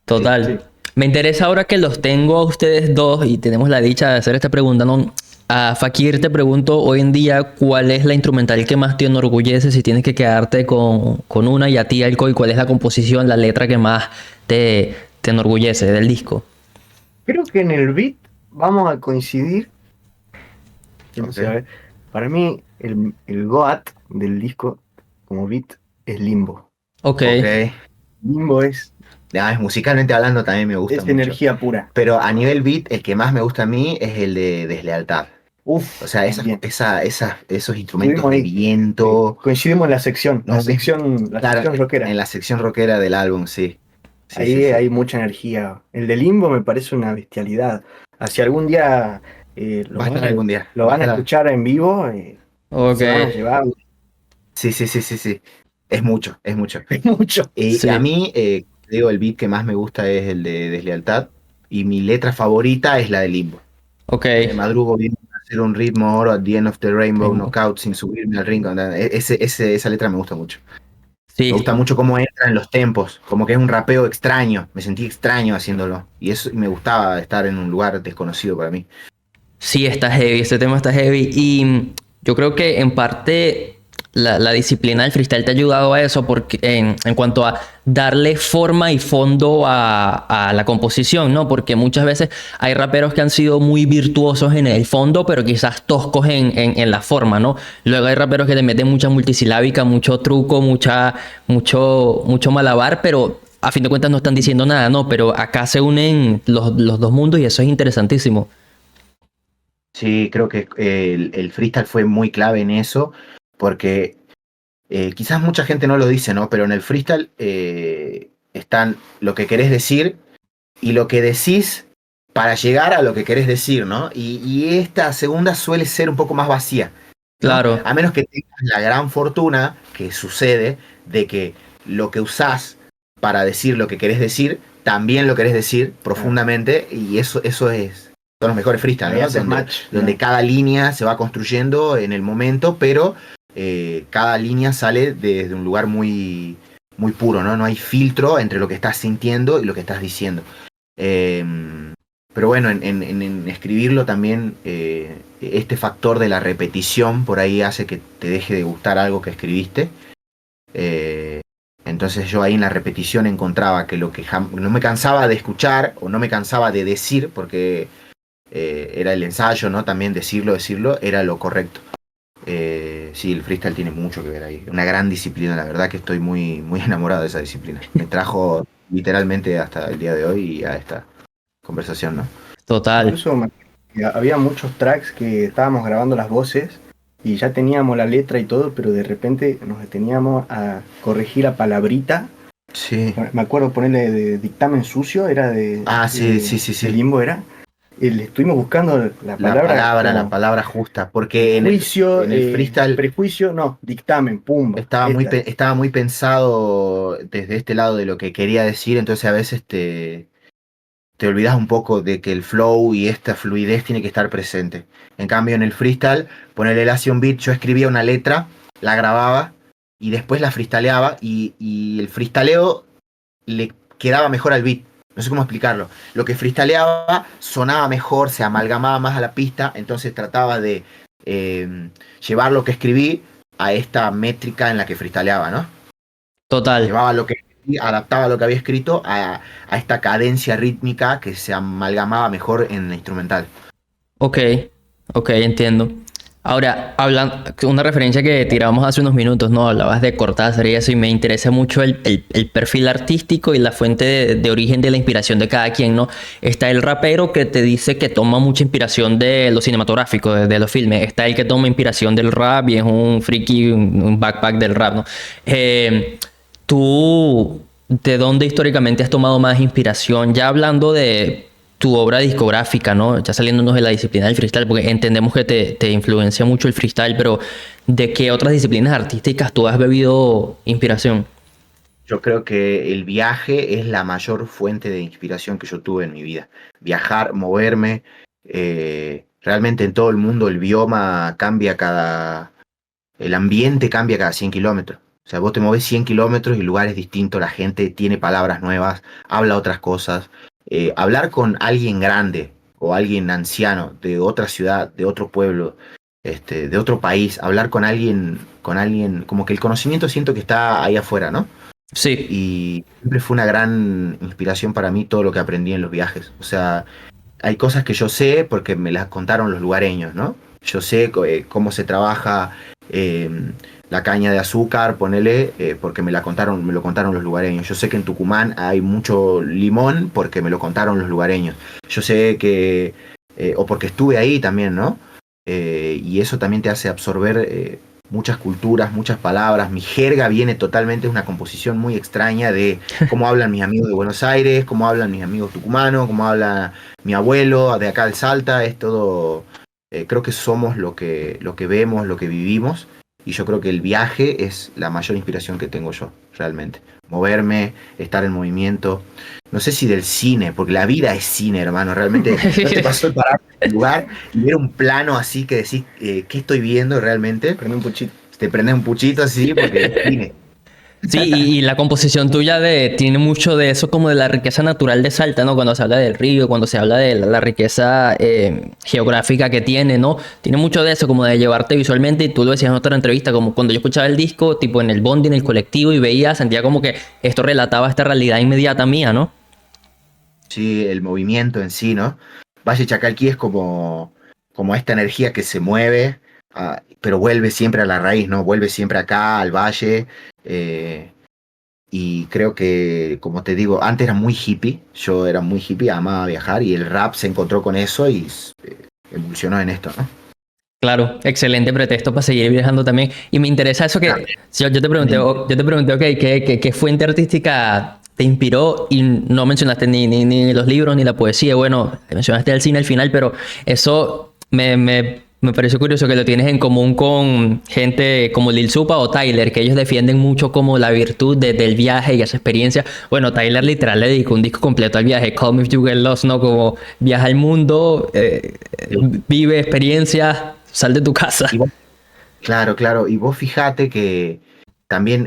Total. Sí. Me interesa ahora que los tengo a ustedes dos y tenemos la dicha de hacer esta pregunta, ¿no? A Fakir te pregunto hoy en día cuál es la instrumental que más te enorgullece si tienes que quedarte con una, y a ti, Alcoy, cuál es la composición, la letra que más te enorgullece del disco. Creo que en el beat vamos a coincidir. No sé, Ok. a ver, para mí el GOAT del disco como beat es Limbo. Ok. Ok. Limbo es Musicalmente hablando también me gusta mucho. energía pura. Pero a nivel beat, el que más me gusta a mí es el de Deslealtad. Uf, O sea, bien. esos instrumentos Estuvimos de ahí. viento. Coincidimos en la sección, No, la claro, sección rockera. en la sección rockera del álbum, sí. Sí, Ahí sí, sí. hay mucha energía. El de Limbo me parece una bestialidad. Si algún día Va a estar algún día. lo Va a van a estar- escuchar en vivo, Ok. se van a llevar Sí, sí, sí, sí, sí. Es mucho, es mucho. mucho. Y a Sí. mí, digo, el beat que más me gusta es el de Deslealtad. Y mi letra favorita es la de Limbo. Ok. Me madrugo viendo hacer un ritmo oro at the end of the rainbow, Limbo. knockout sin subirme al ring. Esa letra me gusta mucho. Me Sí. gusta mucho cómo entra en los tempos, como que es un rapeo extraño. Me sentí extraño haciéndolo. Y eso me gustaba estar en un lugar desconocido para mí. Sí, está heavy, este tema está heavy y yo creo que en parte la disciplina del freestyle te ha ayudado a eso porque en cuanto a darle forma y fondo a la composición, ¿no? Porque muchas veces hay raperos que han sido muy virtuosos en el fondo, pero quizás toscos en la forma, ¿no? Luego hay raperos que le meten mucha multisilábica, mucho truco, mucho malabar, pero a fin de cuentas no están diciendo nada, ¿no? Pero acá se unen los dos mundos y eso es interesantísimo. Sí, creo que el freestyle fue muy clave en eso, porque quizás mucha gente no lo dice, ¿no? Pero en el freestyle están lo que querés decir y lo que decís para llegar a lo que querés decir, ¿no? Y esta segunda suele ser un poco más vacía, ¿no? Claro. A menos que tengas la gran fortuna, que sucede, de que lo que usás para decir lo que querés decir, también lo querés decir profundamente, y eso son los mejores freestyle, Ahí ¿no? haces match. Donde cada línea se va construyendo en el momento, pero cada línea sale desde un lugar muy, muy puro, ¿no? No hay filtro entre lo que estás sintiendo y lo que estás diciendo. Pero bueno, en escribirlo también este factor de la repetición por ahí hace que te deje de gustar algo que escribiste. Entonces yo ahí en la repetición encontraba que lo que no me cansaba de escuchar o no me cansaba de decir, porque era el ensayo, ¿no? También decirlo, era lo correcto. Sí, el freestyle tiene mucho que ver ahí. Una gran disciplina, la verdad que estoy muy, muy enamorado de esa disciplina. Me trajo literalmente hasta el día de hoy y a esta conversación, ¿no? Total. Incluso había muchos tracks que estábamos grabando las voces y ya teníamos la letra y todo, pero de repente nos deteníamos a corregir la palabrita. Sí. Me acuerdo ponerle de dictamen sucio, era de... Sí. De Limbo era. Le estuvimos buscando la palabra justa, porque juicio, en el freestyle prejuicio, no, dictamen, pumba. estaba muy pensado desde este lado de lo que quería decir, entonces a veces te olvidas un poco de que el flow y esta fluidez tiene que estar presente. En cambio, en el freestyle, ponerle el hacía un beat, yo escribía una letra, la grababa y después la freestyleaba y el freestyleo le quedaba mejor al beat. No sé cómo explicarlo. Lo que freestyleaba sonaba mejor, se amalgamaba más a la pista, entonces trataba de llevar lo que escribí a esta métrica en la que freestyleaba, ¿no? Total. Llevaba lo que adaptaba lo que había escrito a esta cadencia rítmica que se amalgamaba mejor en la instrumental. Ok, entiendo. Ahora, una referencia que tiramos hace unos minutos, ¿no? Hablabas de Cortázar y eso, y me interesa mucho el perfil artístico y la fuente de origen de la inspiración de cada quien, ¿no? Está el rapero que te dice que toma mucha inspiración de lo cinematográfico, de los filmes. Está el que toma inspiración del rap y es un friki, un backpack del rap, ¿no? ¿Tú de dónde históricamente has tomado más inspiración? Ya hablando de tu obra discográfica, ¿no? Ya saliéndonos de la disciplina del freestyle, porque entendemos que te influencia mucho el freestyle, pero ¿de qué otras disciplinas artísticas tú has bebido inspiración? Yo creo que el viaje es la mayor fuente de inspiración que yo tuve en mi vida. Viajar, moverme, realmente en todo el mundo el bioma cambia el ambiente cambia cada 100 kilómetros. O sea, vos te movés 100 kilómetros y el lugar es distinto, la gente tiene palabras nuevas, habla otras cosas. Hablar con alguien grande o alguien anciano de otra ciudad, de otro pueblo, de otro país, hablar con alguien, como que el conocimiento siento que está ahí afuera, ¿no? Sí. Y siempre fue una gran inspiración para mí todo lo que aprendí en los viajes. O sea, hay cosas que yo sé porque me las contaron los lugareños, ¿no? Yo sé cómo se trabaja eh, la caña de azúcar, ponele, porque me lo contaron los lugareños. Yo sé que en Tucumán hay mucho limón porque me lo contaron los lugareños. Yo sé que, o porque estuve ahí también, ¿no? Y eso también te hace absorber muchas culturas, muchas palabras. Mi jerga viene totalmente, es una composición muy extraña de cómo hablan mis amigos de Buenos Aires, cómo hablan mis amigos tucumanos, cómo habla mi abuelo de acá del Salta. Es todo, creo que somos lo que vemos, lo que vivimos. Y yo creo que el viaje es la mayor inspiración que tengo yo, realmente. Moverme, estar en movimiento. No sé si del cine, porque la vida es cine, hermano. Realmente no te pasó de parar en un lugar y ver un plano así que decís, ¿qué estoy viendo realmente? Prende un puchito. Te prendes un puchito así porque es cine. Sí, y la composición tuya tiene mucho de eso como de la riqueza natural de Salta, ¿no? Cuando se habla del río, cuando se habla de la riqueza geográfica que tiene, ¿no? Tiene mucho de eso como de llevarte visualmente, y tú lo decías en otra entrevista, como cuando yo escuchaba el disco, tipo en el bondi, en el colectivo, y veía, sentía como que esto relataba esta realidad inmediata mía, ¿no? Sí, el movimiento en sí, ¿no? Valle Chacalquí es como esta energía que se mueve, pero vuelve siempre a la raíz, ¿no? Vuelve siempre acá, al valle. eh, y creo que, como te digo, antes era muy hippie, yo era muy hippie, amaba viajar y el rap se encontró con eso y evolucionó en esto, ¿no? Claro, excelente pretexto para seguir viajando también. Y me interesa eso Claro. que si yo te pregunté, yo te pregunté, ok, ¿qué fuente artística te inspiró? Y no mencionaste ni los libros ni la poesía. Bueno, mencionaste el cine al final, pero eso me pareció curioso que lo tienes en común con gente como Lil Supa o Tyler, que ellos defienden mucho como la virtud del viaje y esa experiencia. Bueno, Tyler literal le dedicó un disco completo al viaje, Call Me If You Get Lost, ¿no? Como viaja al mundo, vive experiencias, sal de tu casa. Claro, claro. Y vos fijate que también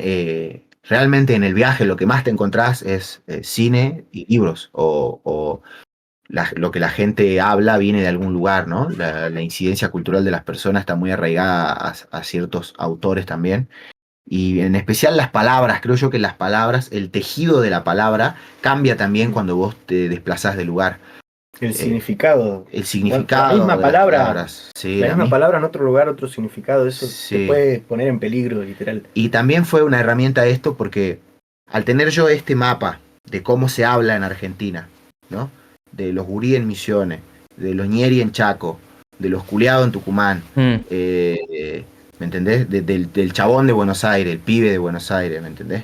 realmente en el viaje lo que más te encontrás es cine y libros o lo que la gente habla viene de algún lugar, ¿no? La incidencia cultural de las personas está muy arraigada a ciertos autores también. Y en especial las palabras, creo yo que las palabras, el tejido de la palabra cambia también cuando vos te desplazás de lugar. El significado. El La significado misma de las palabra, palabras. Sí, la misma misma. palabra en otro lugar, otro significado. Eso te Sí. puede poner en peligro, literal. Y también fue una herramienta esto porque al tener yo este mapa de cómo se habla en Argentina, ¿no? De los gurí en Misiones, de los ñeri en Chaco, de los culiados en Tucumán, Mm. ¿me entendés? Del chabón de Buenos Aires, el pibe de Buenos Aires, ¿me entendés?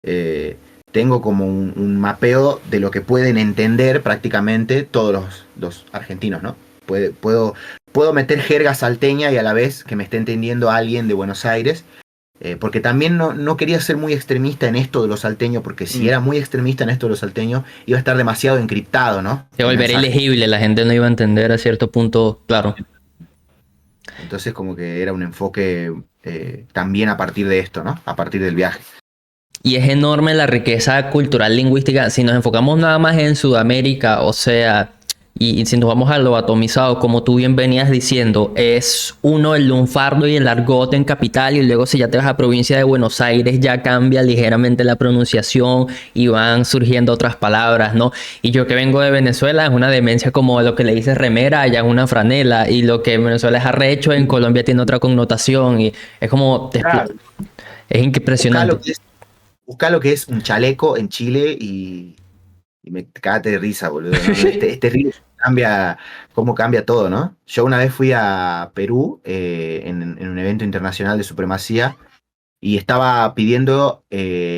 Eh, tengo como un mapeo de lo que pueden entender prácticamente todos los argentinos, ¿no? Puedo meter jerga salteña y a la vez que me esté entendiendo alguien de Buenos Aires, porque también no quería ser muy extremista en esto de los salteños, porque si era muy extremista en esto de los salteños, iba a estar demasiado encriptado, ¿no? Se El volvería mensaje. ilegible, la gente no iba a entender a cierto punto, claro. Entonces como que era un enfoque también a partir de esto, ¿no? A partir del viaje. Y es enorme la riqueza cultural lingüística. Si nos enfocamos nada más en Sudamérica, o sea, y si nos vamos a lo atomizado, como tú bien venías diciendo, es uno el lunfardo y el argot en capital, y luego si ya te vas a provincia de Buenos Aires ya cambia ligeramente la pronunciación y van surgiendo otras palabras, ¿no? Y yo que vengo de Venezuela es una demencia como lo que le dices remera, allá es una franela, y lo que en Venezuela es arrecho, en Colombia tiene otra connotación, y es como, Claro. es Buscá impresionante. buscá lo que es un chaleco en Chile y me cagate de risa, boludo, ¿no? Es terrible cómo cambia todo, ¿no? Yo una vez fui a Perú en un evento internacional de supremacía y estaba pidiendo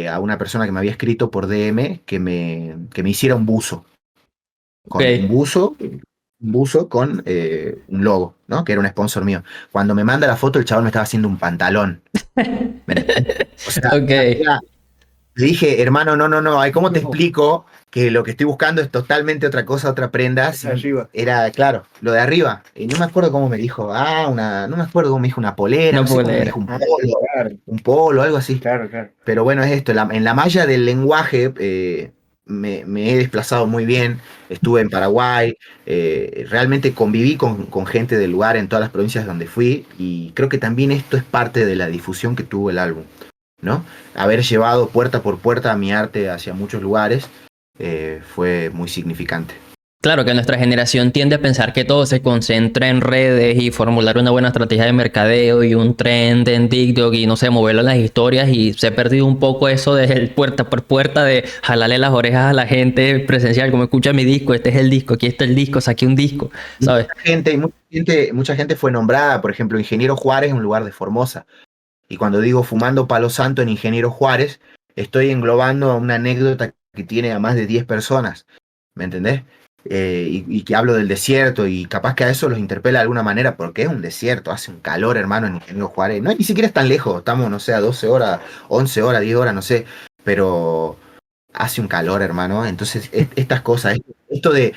a una persona que me había escrito por DM que me hiciera un buzo. con un buzo con un logo, ¿no? Que era un sponsor mío. Cuando me manda la foto, el chaval me estaba haciendo un pantalón. O sea, le dije, hermano, no, ay, ¿cómo te explico que lo que estoy buscando es totalmente otra cosa, otra prenda? Sí, era, claro, lo de arriba. Y no me acuerdo cómo me dijo, no me acuerdo cómo me dijo una polera, no sé cómo me dijo un polo, algo así. Claro. Pero bueno, es esto, en la malla del lenguaje me he desplazado muy bien, estuve en Paraguay, realmente conviví con gente del lugar en todas las provincias donde fui, y creo que también esto es parte de la difusión que tuvo el álbum, ¿no? Haber llevado puerta por puerta mi arte hacia muchos lugares fue muy significante. Claro que nuestra generación tiende a pensar que todo se concentra en redes y formular una buena estrategia de mercadeo y un trend en TikTok y no sé, moverlo en las historias, y se ha perdido un poco eso de puerta por puerta, de jalarle las orejas a la gente presencial, como escucha mi disco, este es el disco, aquí está el disco, saqué un disco, ¿sabes? Mucha gente fue nombrada, por ejemplo, Ingeniero Juárez es un lugar de Formosa. Y cuando digo fumando palo santo en Ingeniero Juárez, estoy englobando una anécdota que tiene a más de 10 personas, ¿me entendés? Y que hablo del desierto, y capaz que a eso los interpela de alguna manera, porque es un desierto, hace un calor, hermano, en Ingeniero Juárez. No, ni siquiera es tan lejos, estamos, no sé, a 12 horas, 11 horas, 10 horas, no sé, pero hace un calor, hermano. Entonces, estas cosas, esto de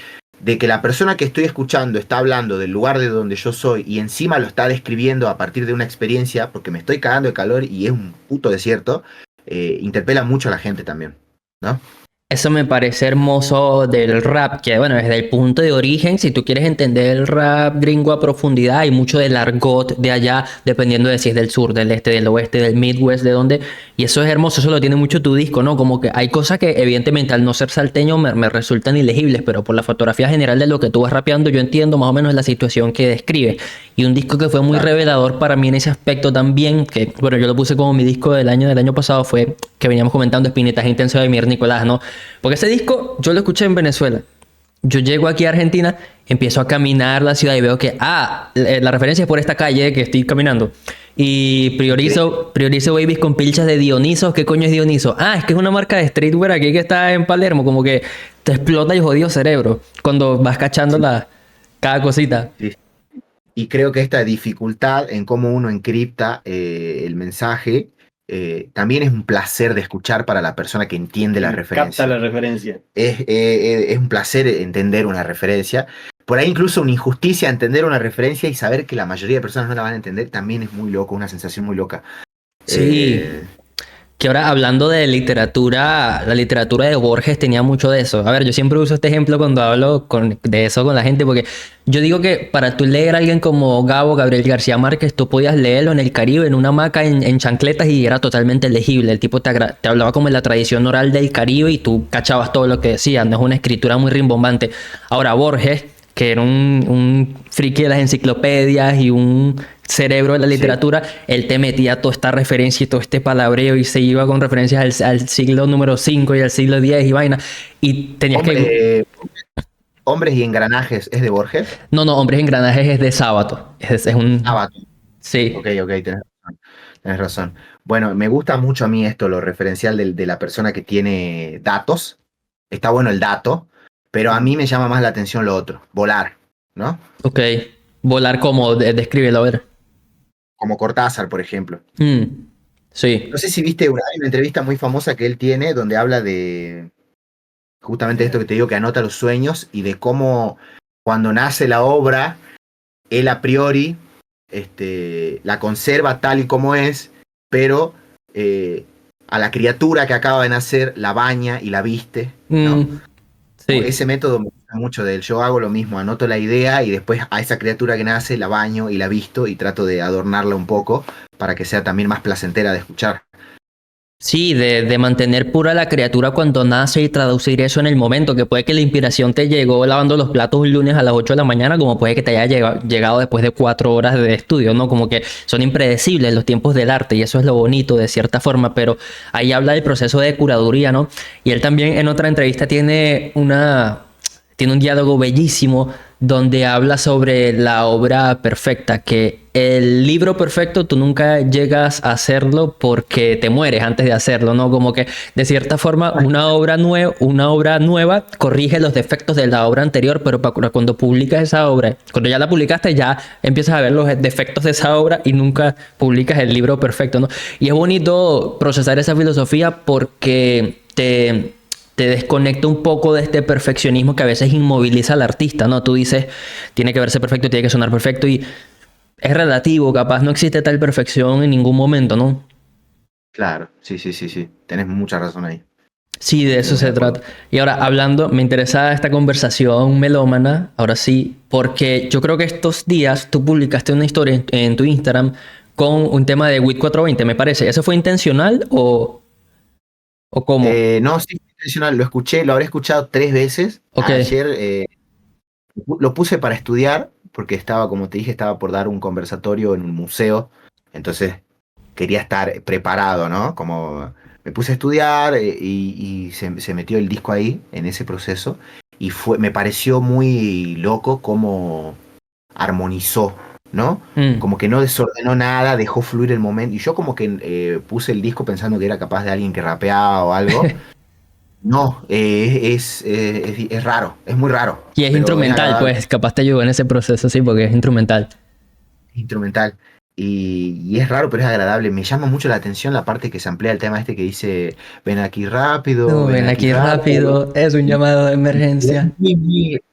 que la persona que estoy escuchando está hablando del lugar de donde yo soy y encima lo está describiendo a partir de una experiencia, porque me estoy cagando de calor y es un puto desierto, interpela mucho a la gente también, ¿no? Eso me parece hermoso del rap, que bueno, desde el punto de origen, si tú quieres entender el rap gringo a profundidad, hay mucho del argot de allá, dependiendo de si es del sur, del este, del oeste, del Midwest, de dónde, y eso es hermoso, eso lo tiene mucho tu disco, ¿no? Como que hay cosas que evidentemente al no ser salteño me resultan ilegibles, pero por la fotografía general de lo que tú vas rapeando, yo entiendo más o menos la situación que describe. Y un disco que fue muy revelador para mí en ese aspecto también, que bueno, yo lo puse como mi disco del año pasado, fue que veníamos comentando Espinetaje Intenso de Mier Nicolás, ¿no? Porque ese disco yo lo escuché en Venezuela. Yo llego aquí a Argentina, empiezo a caminar la ciudad y veo que, la referencia es por esta calle que estoy caminando. Y priorizo babies con pilchas de Dioniso. ¿Qué coño es Dioniso? Es que es una marca de streetwear aquí que está en Palermo. Como que te explota el jodido cerebro cuando vas cachando cada cosita. Sí. Y creo que esta dificultad en cómo uno encripta el mensaje también es un placer de escuchar para la persona que entiende la referencia. Capta la referencia. Es un placer entender una referencia. Por ahí incluso una injusticia entender una referencia y saber que la mayoría de personas no la van a entender también es muy loco, una sensación muy loca. Sí. Que ahora hablando de literatura, la literatura de Borges tenía mucho de eso. A ver, yo siempre uso este ejemplo cuando hablo de eso con la gente, porque yo digo que para tú leer a alguien como Gabriel García Márquez, tú podías leerlo en el Caribe, en una hamaca, en chancletas, y era totalmente legible. El tipo te hablaba como en la tradición oral del Caribe y tú cachabas todo lo que decía. No es una escritura muy rimbombante. Ahora, Borges, que era un friki de las enciclopedias y un cerebro de la literatura, él te metía toda esta referencia y todo este palabreo y se iba con referencias al siglo número 5 y al siglo 10 y vaina. Y tenías Hombres y engranajes, ¿es de Borges? No, Hombres y engranajes es de Sábato. Es un... Sábato. Sí. Ok, tenés razón. Bueno, me gusta mucho a mí esto, lo referencial de la persona que tiene datos. Está bueno el dato, pero a mí me llama más la atención lo otro, volar, ¿no? Ok. Volar como, descríbelo, a ver. Como Cortázar, por ejemplo. Sí. No sé si viste una entrevista muy famosa que él tiene donde habla de justamente esto que te digo, que anota los sueños y de cómo cuando nace la obra, él a priori la conserva tal y como es, pero a la criatura que acaba de nacer la baña y la viste, ¿no? Sí. Ese método me gusta mucho de él. Yo hago lo mismo, anoto la idea y después a esa criatura que nace la baño y la visto y trato de adornarla un poco para que sea también más placentera de escuchar. Sí, de mantener pura la criatura cuando nace y traducir eso en el momento, que puede que la inspiración te llegó lavando los platos un lunes a las 8 de la mañana, como puede que te haya llegado después de 4 horas de estudio, ¿no? Como que son impredecibles los tiempos del arte y eso es lo bonito de cierta forma, pero ahí habla del proceso de curaduría, ¿no? Y él también en otra entrevista tiene un diálogo bellísimo donde habla sobre la obra perfecta, que el libro perfecto tú nunca llegas a hacerlo porque te mueres antes de hacerlo, ¿no? Como que de cierta forma una obra nueva corrige los defectos de la obra anterior, pero cuando publicas esa obra, cuando ya la publicaste, ya empiezas a ver los defectos de esa obra y nunca publicas el libro perfecto, ¿no? Y es bonito procesar esa filosofía porque te desconecta un poco de este perfeccionismo que a veces inmoviliza al artista, ¿no? Tú dices, tiene que verse perfecto, tiene que sonar perfecto y es relativo, capaz no existe tal perfección en ningún momento, ¿no? Claro, sí. Tenés mucha razón ahí. Sí, de eso se trata. Y ahora, hablando, me interesa esta conversación melómana, ahora sí, porque yo creo que estos días tú publicaste una historia en tu Instagram con un tema de WIT 420, me parece. ¿Eso fue intencional o cómo? No, sí, intencional, lo escuché, lo habré escuchado 3 veces. Ok. Ayer lo puse para estudiar, porque estaba, como te dije, estaba por dar un conversatorio en un museo, entonces quería estar preparado, ¿no? Como me puse a estudiar y se metió el disco ahí, en ese proceso, y me pareció muy loco cómo armonizó, ¿no? Mm. Como que no desordenó nada, dejó fluir el momento, y yo como que puse el disco pensando que era capaz de alguien que rapeaba o algo. No, es raro, es muy raro, Y es pero es instrumental, agradable, pues capaz te ayudó en ese proceso, sí, porque es instrumental. es instrumental. Y es raro, pero es agradable. Me llama mucho la atención la parte que se amplía el tema este que dice, ven aquí rápido, No, ven ven aquí aquí rápido. rápido, es un llamado de emergencia.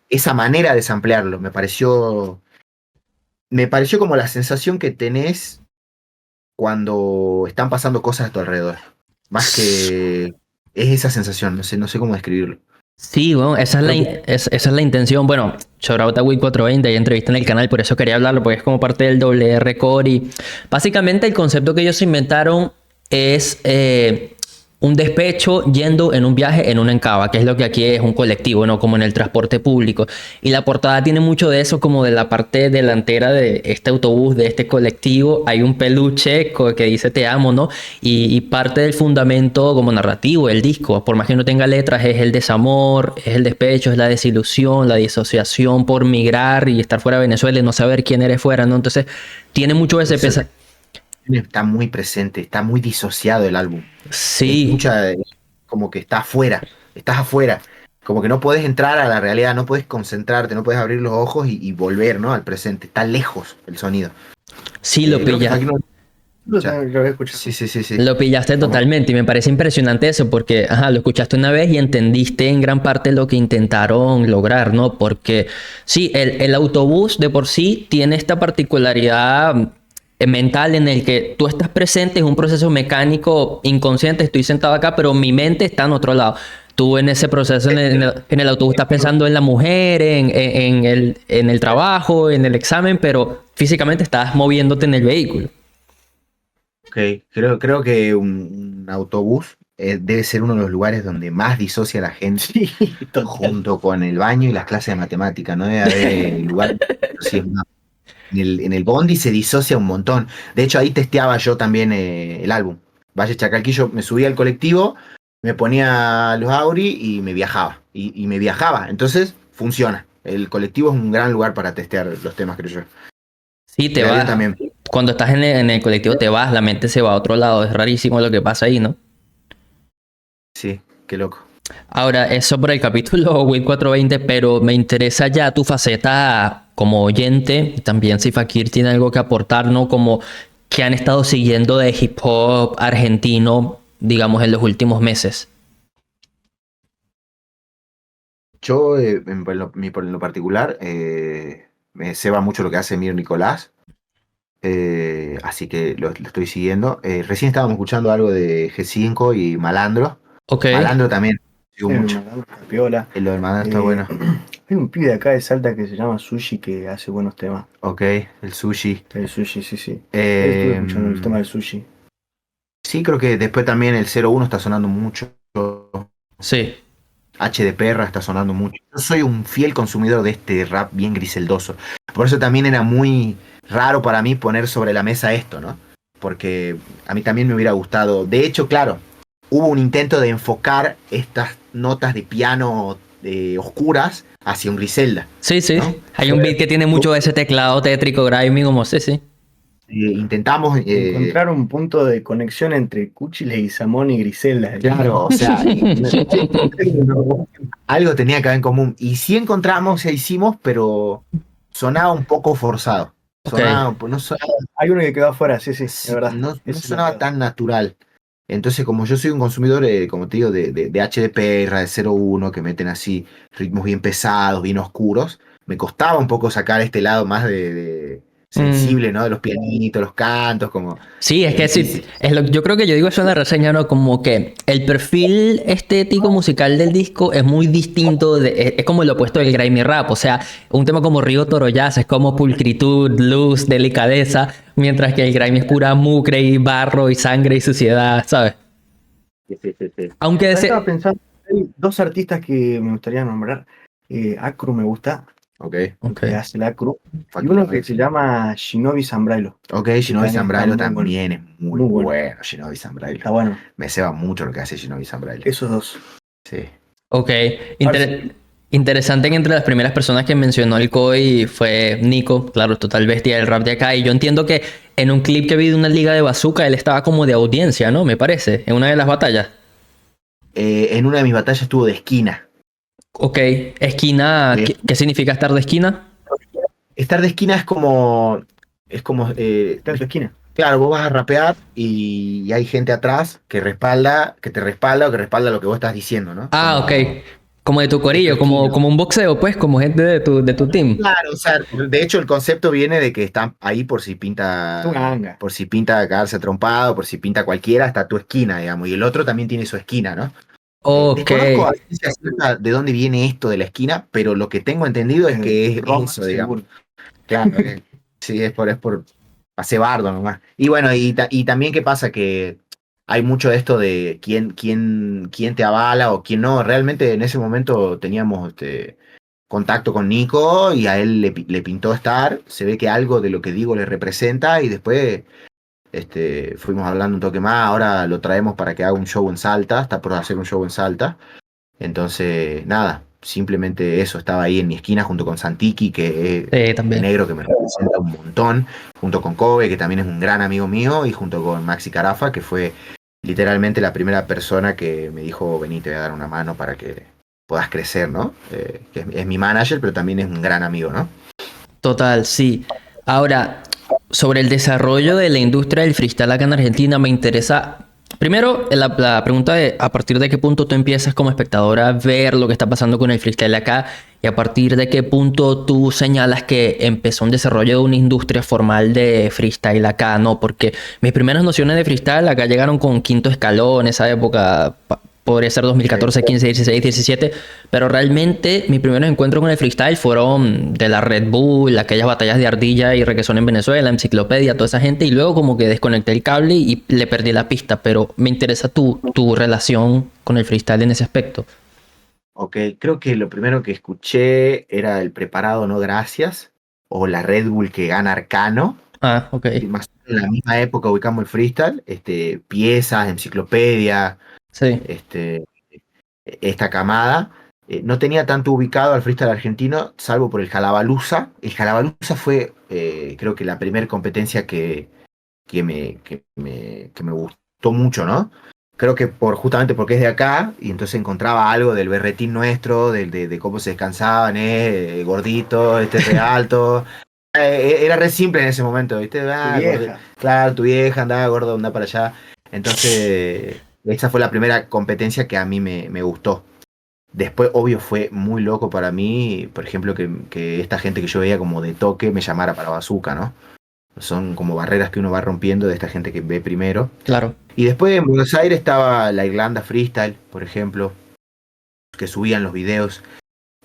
Esa manera de samplearlo me pareció como la sensación que tenés cuando están pasando cosas a tu alrededor. Más que es esa sensación, no sé cómo describirlo. Sí, bueno, Creo que esa es la intención. Bueno, Shoutout a Wii 420, hay entrevista en el canal, por eso quería hablarlo, porque es como parte del WR Core. Y básicamente el concepto que ellos inventaron es un despecho yendo en un viaje en una encaba, que es lo que aquí es un colectivo, ¿no? Como en el transporte público. Y la portada tiene mucho de eso, como de la parte delantera de este autobús, de este colectivo. Hay un peluche que dice te amo, ¿no? Y parte del fundamento como narrativo del disco, por más que no tenga letras, es el desamor, es el despecho, es la desilusión, la disociación por migrar y estar fuera de Venezuela y no saber quién eres fuera, ¿no? Entonces, tiene mucho ese peso. está muy presente, está muy disociado el álbum. Es Sí, mucha, como que estás afuera, como que no puedes entrar a la realidad, no puedes concentrarte, no puedes abrir los ojos y volver, ¿no? Al presente, está lejos el sonido. sí lo Creo que pilla. aquí no Lo escucha. había escuchado. Sí. Lo pillaste Como- totalmente y me parece impresionante eso porque, ajá, lo escuchaste una vez y entendiste en gran parte lo que intentaron lograr, ¿no? Porque sí, el autobús de por sí tiene esta particularidad mental en el que tú estás presente, es un proceso mecánico inconsciente, estoy sentado acá, pero mi mente está en otro lado. Tú en ese proceso en el autobús estás pensando en la mujer, en el trabajo, en el examen, pero físicamente estás moviéndote en el vehículo. Ok, creo que un autobús debe ser uno de los lugares donde más disocia la gente, Sí, total. junto con el baño y las clases de matemática. No debe haber lugar así es más. En el Bondi se disocia un montón. De hecho, ahí testeaba yo también el álbum. Valle Chacalquillo, me subía al colectivo, me ponía los Auri y me viajaba. Y me viajaba. Entonces, funciona. El colectivo es un gran lugar para testear los temas, creo yo. Sí, te El avión vas. también. Cuando estás en el colectivo te vas, la mente se va a otro lado. Es rarísimo lo que pasa ahí, ¿no? Sí, qué loco. Ahora, eso por el capítulo Win 420, pero me interesa ya tu faceta como oyente y también si Fakir tiene algo que aportar, ¿no? Como que han estado siguiendo de hip hop argentino, digamos, en los últimos meses. Yo, por lo particular, me ceba mucho lo que hace Mir Nicolás. Así que lo estoy siguiendo. Recién estábamos escuchando algo de G5 y Malandro. Ok, Malandro también, sigo mucho. Piola. Lo del Malandro está bueno. Hay un pibe de acá de Salta que se llama Sushi que hace buenos temas. Ok, el sushi. El Sushi, sí. Estuve Eh, escuchando el tema del Sushi. sí, creo que después también el 01 está sonando mucho. sí. H de Perra está sonando mucho. Yo soy un fiel consumidor de este rap bien griseldoso. Por eso también era muy raro para mí poner sobre la mesa esto, ¿no? Porque a mí también me hubiera gustado. De hecho, claro, hubo un intento de enfocar estas notas de piano oscuras hacia un Griselda. Sí, sí. ¿no? Hay un beat que tiene mucho de ese teclado tétrico, grimy, como sí. Intentamos... Encontrar un punto de conexión entre Cuchi Leguizamón y Griselda. claro, o sea, algo tenía que haber en común. Y sí encontramos, ya hicimos, pero sonaba un poco forzado. Ok. No sonaba, Hay uno que quedó afuera, sí, es verdad. no Ese sonaba lo quedó. tan natural. Entonces, como yo soy un consumidor, como te digo, de HDP, de 01, que meten así ritmos bien pesados, bien oscuros, me costaba un poco sacar este lado más de Mm. sensible, ¿no? De los pianitos, los cantos, como Sí, es es que sí, difícil. yo creo que yo digo eso en la reseña, ¿no? Como que el perfil estético musical del disco es muy distinto, es como el opuesto del grimy rap, o sea, un tema como Río Toro Jazz es como pulcritud, luz, delicadeza, mientras que el grimy es pura mugre y barro y sangre y suciedad, ¿sabes? Sí. Aunque Estaba pensando, hay dos artistas que me gustaría nombrar. Acru me gusta, Ok, Ok. que hace el Acru. Y Fucking uno que Rich. se llama Shinobi Zambrano. Ok, Shinobi también Zambrano está muy bueno. también es muy Muy bueno. bueno. Shinobi Zambrano. Está bueno. Me ceba mucho lo que hace Shinobi Zambrano. Esos dos. Sí. Ok, Ahora sí, interesante que entre las primeras personas que mencionó el COI fue Nico, claro, total bestia del rap de acá. Y yo entiendo que en un clip que vi de una liga de bazooka, él estaba como de audiencia, ¿no? Me parece, en una de las batallas. En una de mis batallas estuvo de esquina. Ok, esquina, Bien. ¿qué significa estar de esquina? Estar de esquina es como, está en tu esquina. claro, vos vas a rapear y hay gente atrás que respalda, que te respalda o que respalda lo que vos estás diciendo, ¿no? Ah, Como ok, como de tu es tu corillo, como, esquina. como un boxeo, pues, como gente de tu team. Claro, o sea, de hecho el concepto viene de que están ahí por si Es una pinta, ganga. por si pinta cagarse trompado, por si pinta cualquiera, está tu esquina, digamos, y el otro también tiene su esquina, ¿no? Ok, Desconozco a ciencia cierta de dónde viene esto de la esquina, pero lo que tengo entendido es que es Roma, eso, digamos. seguro. Claro, sí, es por pase bardo nomás. Y bueno, y también qué pasa que hay mucho de esto de quién te avala o quién no. Realmente en ese momento teníamos contacto con Nico y a él le pintó estar. Se ve que algo de lo que digo le representa y después fuimos hablando un toque más. Ahora lo traemos para que haga un show en Salta. Está por hacer un show en Salta. Entonces, nada, simplemente eso, estaba ahí en mi esquina junto con Santiki, que es sí, el también. negro que me representa un montón, junto con Kobe, que también es un gran amigo mío, y junto con Maxi Carafa, que fue literalmente la primera persona que me dijo, vení, te voy a dar una mano para que puedas crecer, ¿no? Que es mi manager, pero también es un gran amigo, ¿no? Total, sí. Ahora, sobre el desarrollo de la industria del freestyle acá en Argentina, me interesa. Primero, la pregunta de a partir de qué punto tú empiezas como espectadora a ver lo que está pasando con el freestyle acá y a partir de qué punto tú señalas que empezó un desarrollo de una industria formal de freestyle acá, ¿no? Porque mis primeras nociones de freestyle acá llegaron con Quinto Escalón, esa época, podría ser 2014, 15, 16, 17, pero realmente mis primeros encuentros con el freestyle fueron de la Red Bull, aquellas batallas de Ardilla y Requesón en Venezuela, Enciclopedia, toda esa gente, y luego como que desconecté el cable y le perdí la pista, pero me interesa tu relación con el freestyle en ese aspecto. Ok, creo que lo primero que escuché era el preparado No Gracias, o la Red Bull que gana Arcano. Ah, ok. Y más o menos en la misma época ubicamos el freestyle, piezas, enciclopedia, Sí. este, esta camada. No tenía tanto ubicado al freestyle argentino, salvo por el Jalabaluza. El Jalabaluza fue, creo que la primera competencia que me gustó mucho, ¿no? Creo que justamente porque es de acá, y entonces encontraba algo del berretín nuestro, de cómo se descansaban, gordito, re alto. Era re simple en ese momento, ¿viste? Tu vieja. Claro, tu vieja andaba gordo, anda para allá. Entonces, esa fue la primera competencia que a mí me gustó. Después, obvio, fue muy loco para mí, por ejemplo, que esta gente que yo veía como de toque me llamara para Bazooka, ¿no? Son como barreras que uno va rompiendo de esta gente que ve primero. Claro. Y después en Buenos Aires estaba la Irlanda Freestyle, por ejemplo, que subían los videos.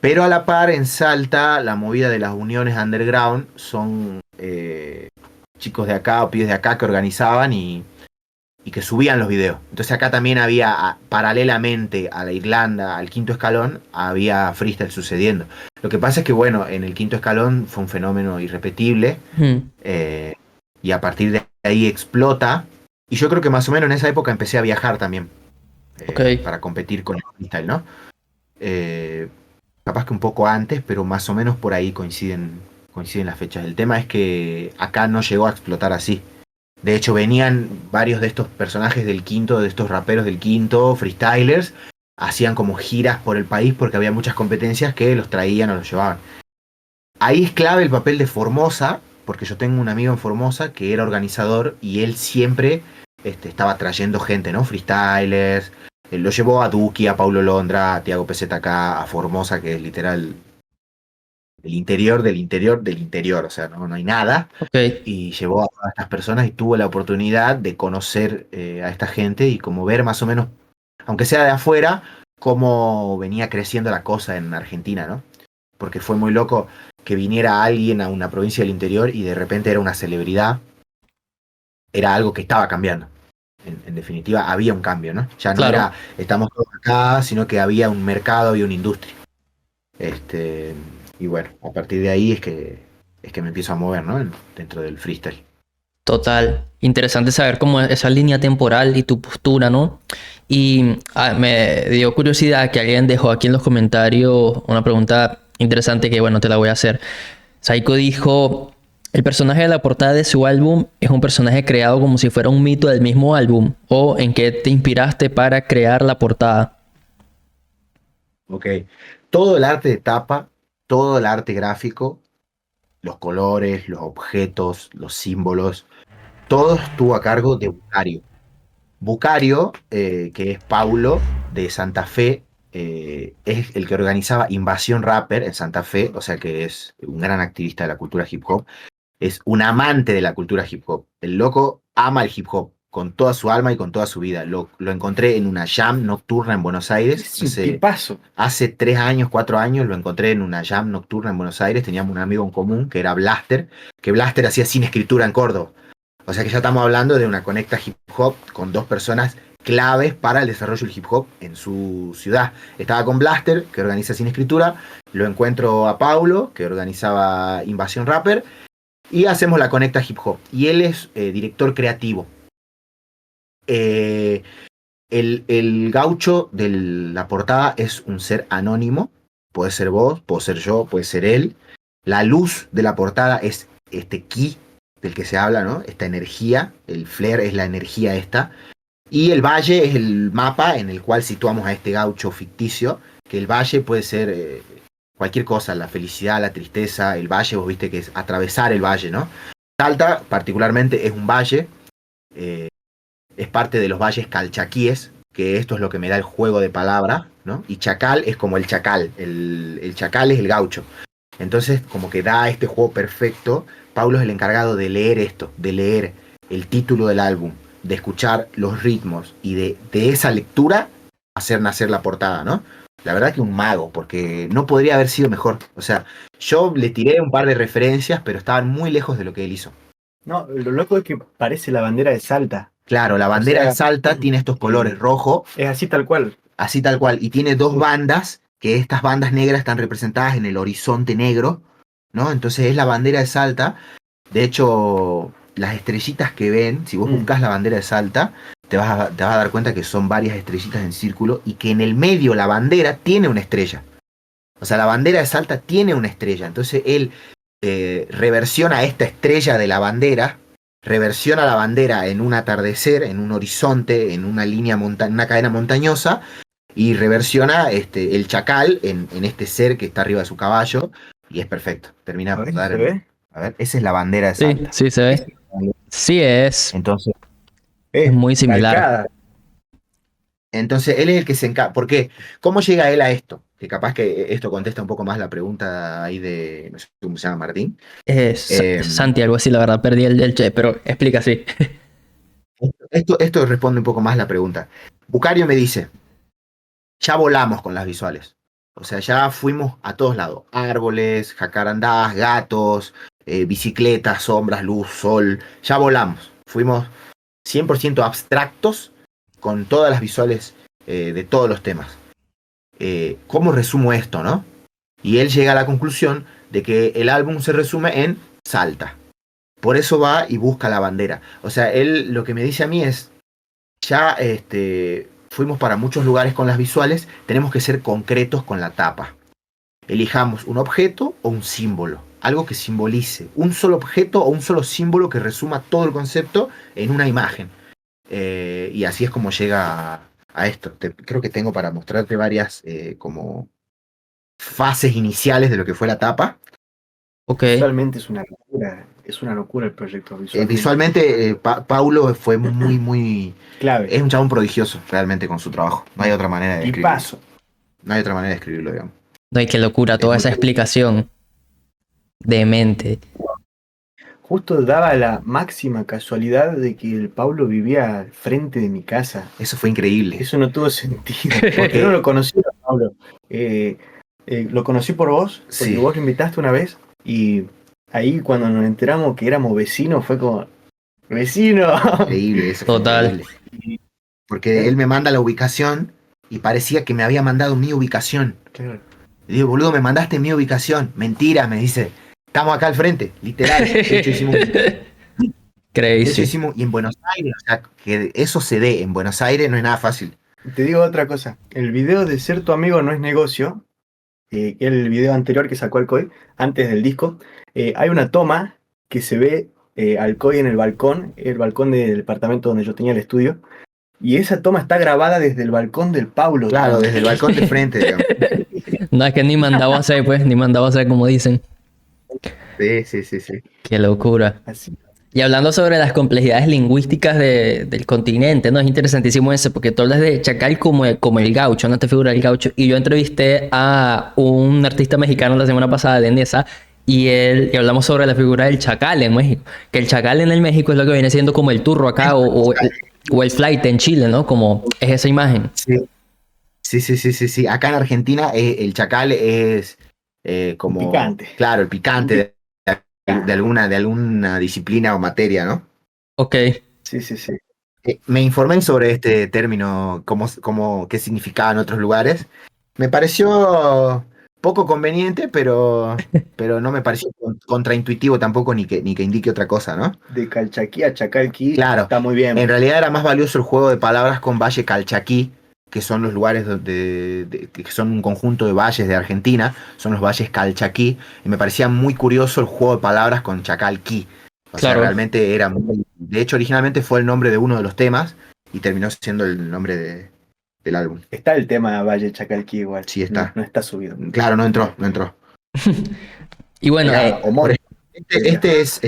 Pero a la par, en Salta, la movida de las uniones underground son chicos de acá o pibes de acá que organizaban y que subían los videos. Entonces acá también había, paralelamente a la Irlanda, al quinto escalón, había freestyle sucediendo. Lo que pasa es que, bueno, en el quinto escalón fue un fenómeno irrepetible eh, y a partir de ahí explota. Y yo creo que más o menos en esa época empecé a viajar también Ok. para competir con el freestyle, ¿no? Eh, capaz que un poco antes, pero más o menos por ahí coinciden las fechas. El tema es que acá no llegó a explotar así. De hecho, venían varios de estos personajes del Quinto, de estos raperos del Quinto, freestylers, hacían como giras por el país porque había muchas competencias que los traían o los llevaban. Ahí es clave el papel de Formosa, porque yo tengo un amigo en Formosa que era organizador y él siempre estaba trayendo gente, ¿no? Freestylers. Él lo llevó a Duki, a Paulo Londra, a Tiago PZK, a Formosa, que es literal el interior del interior del interior, o sea, no hay nada. Ok, Y llevó a todas estas personas y tuvo la oportunidad de conocer a esta gente y como ver más o menos, aunque sea de afuera, cómo venía creciendo la cosa en Argentina, ¿no? Porque fue muy loco que viniera alguien a una provincia del interior y de repente era una celebridad, era algo que estaba cambiando. En definitiva, había un cambio, ¿no? Ya no claro. era estamos todos acá, sino que había un mercado, había una industria. Este, y bueno, a partir de ahí es que me empiezo a mover, ¿no? Dentro del freestyle. Total. Interesante saber cómo esa línea temporal y tu postura, ¿no? Y me dio curiosidad que alguien dejó aquí en los comentarios una pregunta interesante que, bueno, te la voy a hacer. Saiko dijo, el personaje de la portada de su álbum es un personaje creado como si fuera un mito del mismo álbum. ¿O en qué te inspiraste para crear la portada? Ok. Todo el arte de tapa, todo el arte gráfico, los colores, los objetos, los símbolos, todo estuvo a cargo de Bucario. Bucario, que es Paulo de Santa Fe, es el que organizaba Invasión Rapper en Santa Fe, o sea que es un gran activista de la cultura hip hop, es un amante de la cultura hip hop. El loco ama el hip hop con toda su alma y con toda su vida. Lo encontré en una jam nocturna en Buenos Aires. Es un tipazo. Hace 3 años, 4 años, lo encontré en una jam nocturna en Buenos Aires. Teníamos un amigo en común que era Blaster, que Blaster hacía Sin Escritura en Córdoba. O sea que ya estamos hablando de una conecta hip hop con dos personas claves para el desarrollo del hip hop en su ciudad. Estaba con Blaster, que organiza Sin Escritura, lo encuentro a Paulo, que organizaba Invasión Rapper, y hacemos la conecta hip hop. Y él es director creativo. El gaucho de la portada es un ser anónimo, puede ser vos, puede ser yo, puede ser él. La luz de la portada es este ki del que se habla, ¿no? Esta energía, el flare es la energía esta. Y el valle es el mapa en el cual situamos a este gaucho ficticio, que el valle puede ser cualquier cosa, la felicidad, la tristeza, el valle, vos viste que es atravesar el valle, ¿no? Salta particularmente es un valle, eh, es parte de los valles calchaquíes, que esto es lo que me da el juego de palabra, ¿no? Y chacal es como el chacal, el chacal es el gaucho. Entonces, como que da este juego perfecto. Paulo es el encargado de leer esto, de leer el título del álbum, de escuchar los ritmos y de esa lectura hacer nacer la portada, ¿no? La verdad que un mago, porque no podría haber sido mejor. O sea, yo le tiré un par de referencias, pero estaban muy lejos de lo que él hizo. No, lo loco es que parece la bandera de Salta. Claro, la bandera O sea, de Salta tiene estos colores rojo, es así tal cual. así tal cual, y tiene dos bandas, que estas bandas negras están representadas en el horizonte negro, ¿no? Entonces es la bandera de Salta. De hecho, las estrellitas que ven, si vos buscas la bandera de Salta, te vas a dar cuenta que son varias estrellitas en círculo y que en el medio la bandera tiene una estrella. O sea, la bandera de Salta tiene una estrella. Entonces él reversiona esta estrella de la bandera, reversiona la bandera en un atardecer, en un horizonte, en una línea una cadena montañosa, y reversiona el chacal en este ser que está arriba de su caballo, y es perfecto. Termina por dar. ¿Se ve? A ver, esa es la bandera de Sí, Salta. sí se ve. Sí es. Entonces, Es muy similar. Calcada. entonces él es el que se encarga. ¿Por qué? ¿Cómo llega él a esto? Que capaz que esto contesta un poco más la pregunta ahí de, no sé cómo se llama, Martín. Santi, algo así, la verdad, perdí el che, pero explica así. Esto responde un poco más la pregunta. Bucario me dice, ya volamos con las visuales. O sea, ya fuimos a todos lados. Árboles, jacarandás, gatos, bicicletas, sombras, luz, sol. Ya volamos. Fuimos 100% abstractos con todas las visuales de todos los temas. ¿Cómo resumo esto, no? Y él llega a la conclusión de que el álbum se resume en Salta. Por eso va y busca la bandera. O sea, él lo que me dice a mí es, ya fuimos para muchos lugares con las visuales, tenemos que ser concretos con la tapa. elijamos un objeto o un símbolo, algo que simbolice, un solo objeto o un solo símbolo que resuma todo el concepto en una imagen. Y así es como llega a esto. Creo que tengo para mostrarte varias como fases iniciales de lo que fue la tapa. Ok. Visualmente es una locura el proyecto. Visualmente, Paulo fue muy clave. Es un chabón prodigioso realmente con su trabajo. No hay otra manera de Y describirlo. paso. No hay otra manera de describirlo, digamos. No hay qué locura, toda esa explicación. Demente. Justo daba la máxima casualidad de que el Pablo vivía al frente de mi casa. Eso fue increíble. Eso no tuvo sentido. Porque no lo conocí a Pablo. Lo conocí por vos, porque Sí. vos lo invitaste una vez. Y ahí cuando nos enteramos que éramos vecinos, fue como, ¡vecino! Increíble, eso fue Total. increíble. Porque él me manda la ubicación y parecía que me había mandado mi ubicación. Claro. Le digo, boludo, me mandaste mi ubicación. Mentira, me dice. Estamos acá al frente, literal. De hecho, Crazy. y en Buenos Aires, o sea, que eso se dé en Buenos Aires no es nada fácil. Te digo otra cosa. El video de Ser tu amigo no es negocio, el video anterior que sacó Alcoy, antes del disco, hay una toma que se ve Alcoy en el balcón del departamento donde yo tenía el estudio, y esa toma está grabada desde el balcón del Paulo. Claro, desde el balcón de frente, digamos. No, es que ni mandado a hacer, pues, ni mandado a hacer como dicen. Sí. Qué locura. Así. Y hablando sobre las complejidades lingüísticas del continente, ¿no? Es interesantísimo eso, porque tú hablas de Chacal como el gaucho, no te figura el gaucho. Y yo entrevisté a un artista mexicano la semana pasada de Nesa, y hablamos sobre la figura del chacal en México. Que el chacal en el México es lo que viene siendo como el turro acá, o el flight en Chile, ¿no? Como es esa imagen. Sí. Acá en Argentina el chacal es como... Picante. Claro, el picante de alguna disciplina o materia, ¿no? Ok. Sí. Me informé sobre este término, qué significaba en otros lugares. Me pareció poco conveniente, pero no me pareció contraintuitivo tampoco ni que indique otra cosa, ¿no? De Calchaquí a Chacalquí, Claro. está muy bien. En realidad era más valioso el juego de palabras con Valle Calchaquí, que son los lugares que son un conjunto de valles de Argentina, son los valles Calchaquí, y me parecía muy curioso el juego de palabras con Chacalquí. O sea, realmente era muy... De hecho, originalmente fue el nombre de uno de los temas y terminó siendo el nombre del álbum. Está el tema Valle Chacalquí igual. Sí, está. No está subido. Claro, no entró. Y bueno, este es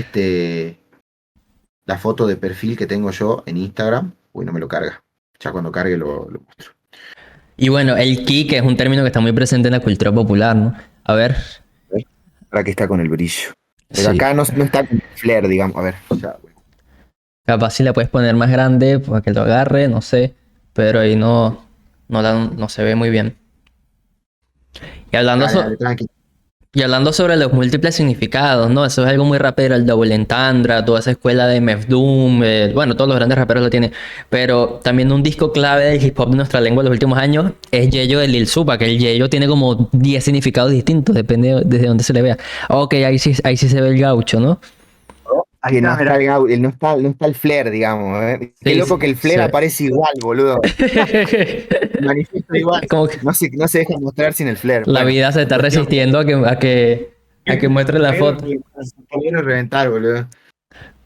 la foto de perfil que tengo yo en Instagram. Uy, no me lo carga. Ya cuando cargue lo muestro. y bueno, el ki, que es un término que está muy presente en la cultura popular, ¿no? A ver. Ahora que está con el brillo. Pero Sí. acá no está con flair, digamos. A ver. Capaz si la puedes poner más grande para que lo agarre, no sé. Pero ahí no se ve muy bien. Y hablando, Dale, tranqui. y hablando sobre los múltiples significados, ¿no? Eso es algo muy rapero, el double entendre, toda esa escuela de Mef Doom, bueno, todos los grandes raperos lo tienen. Pero también un disco clave del hip hop de nuestra lengua en los últimos años es Yeyo de Lil Supa, que el Yeyo tiene como 10 significados distintos, depende desde dónde se le vea. Ok, ahí sí se ve el gaucho, ¿no? Ahí no está el flair, digamos. Qué loco que el flair aparece igual, boludo. Manifiesta igual. Como que No se deja mostrar sin el flair. la vida se está resistiendo a que muestre la foto. Quiero reventar, boludo.